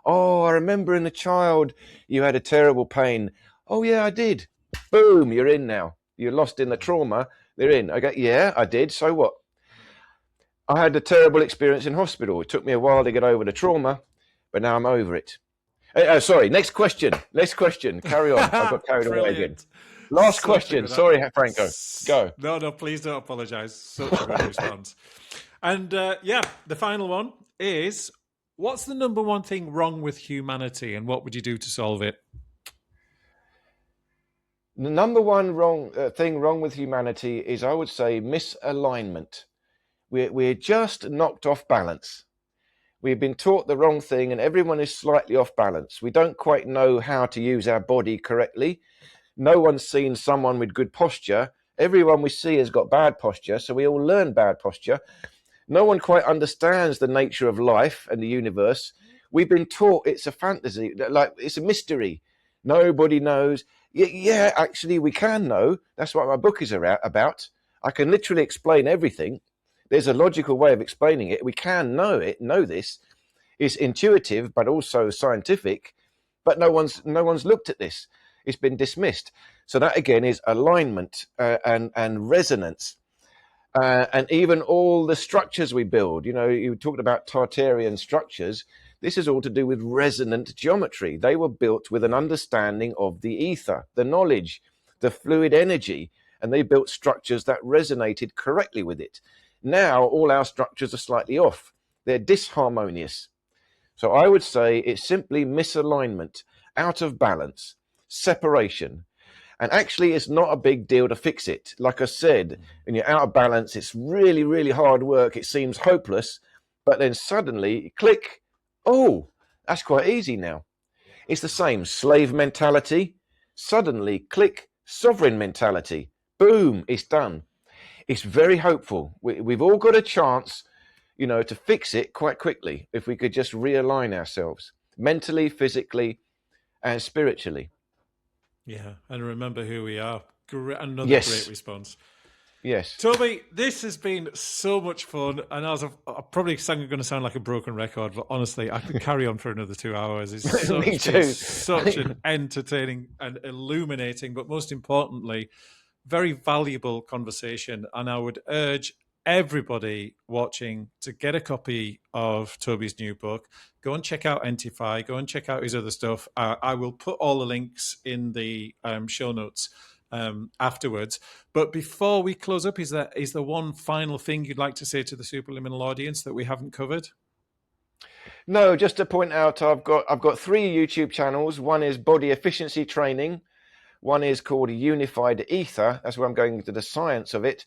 Oh, I remember in a child you had a terrible pain. Oh, yeah, I did. Boom, you're in now. You're lost in the trauma. They're in. I go, yeah, I did. So what? I had a terrible experience in hospital. It took me a while to get over the trauma, but now I'm over it. Sorry, next question. Carry on. I got carried away again. Last question. Sorry, Franco. Go. No, please don't apologize. Such a good response. And the final one is, what's the number one thing wrong with humanity, and what would you do to solve it? The number one thing wrong with humanity is, I would say, misalignment. We're just knocked off balance. We've been taught the wrong thing, and everyone is slightly off balance. We don't quite know how to use our body correctly. No one's seen someone with good posture. Everyone we see has got bad posture, so we all learn bad posture. No one quite understands the nature of life and the universe. We've been taught it's a fantasy, like it's a mystery. Nobody knows. Yeah, actually, we can know. That's what my book is about. I can literally explain everything. There's a logical way of explaining it. We can know this. It's intuitive, but also scientific. But no one's looked at this. It's been dismissed. So that, again, is alignment and resonance. And even all the structures we build. You know, you talked about Tartarian structures. This is all to do with resonant geometry. They were built with an understanding of the ether, the knowledge, the fluid energy, and they built structures that resonated correctly with it. Now, all our structures are slightly off. They're disharmonious. So I would say it's simply misalignment, out of balance, separation. And actually, it's not a big deal to fix it. Like I said, when you're out of balance, it's really, really hard work. It seems hopeless. But then suddenly, click, oh, that's quite easy now. It's the same slave mentality. Suddenly, click, sovereign mentality. Boom, it's done. It's very hopeful. We've all got a chance, to fix it quite quickly if we could just realign ourselves mentally, physically, and spiritually. Yeah, and remember who we are. Another great response. Yes. Toby, this has been so much fun, and I'm probably going to sound like a broken record, but honestly, I could carry on for another 2 hours. It's such an entertaining and illuminating, but most importantly, very valuable conversation. And I would urge everybody watching to get a copy of Toby's new book. Go and check out Entify. Go and check out his other stuff. I will put all the links in the show notes afterwards. But before we close up, is there one final thing you'd like to say to the Superliminal audience that we haven't covered? No, just to point out, I've got 3 YouTube channels. One is Body Efficiency Training. One is called Unified Aether. That's where I'm going into the science of it.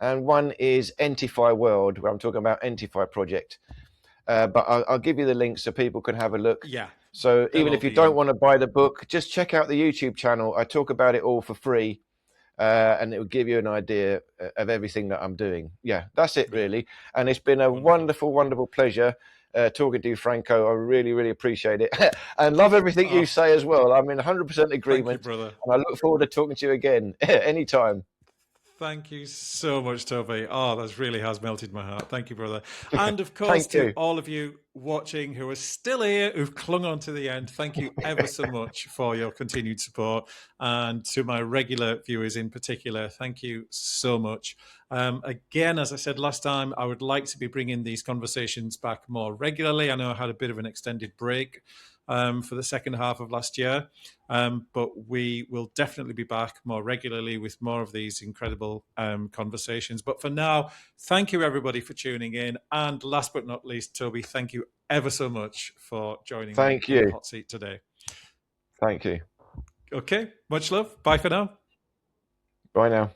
And one is Entify World, where I'm talking about Entify Project. But I'll give you the link so people can have a look. Yeah. So even if you don't want to buy the book, just check out the YouTube channel. I talk about it all for free, and it will give you an idea of everything that I'm doing. Yeah, that's it really. And it's been a wonderful, wonderful pleasure talking to you, Franco. I really, really appreciate it. And love everything you say as well. I'm in 100% agreement. Thank you, brother. And I look forward to talking to you again anytime. Thank you so much, Toby. Oh, that really has melted my heart. Thank you, brother. And of course, Thank to you. all of you watching who are still here, who've clung on to the end, thank you ever so much for your continued support. And to my regular viewers in particular, thank you so much. Again, as I said last time, I would like to be bringing these conversations back more regularly. I know I had a bit of an extended break for the second half of last year. But we will definitely be back more regularly with more of these incredible conversations. But for now, thank you everybody for tuning in. And last but not least, Toby, thank you ever so much for joining me in the hot seat today. Thank you. Okay, much love. Bye for now. Bye now.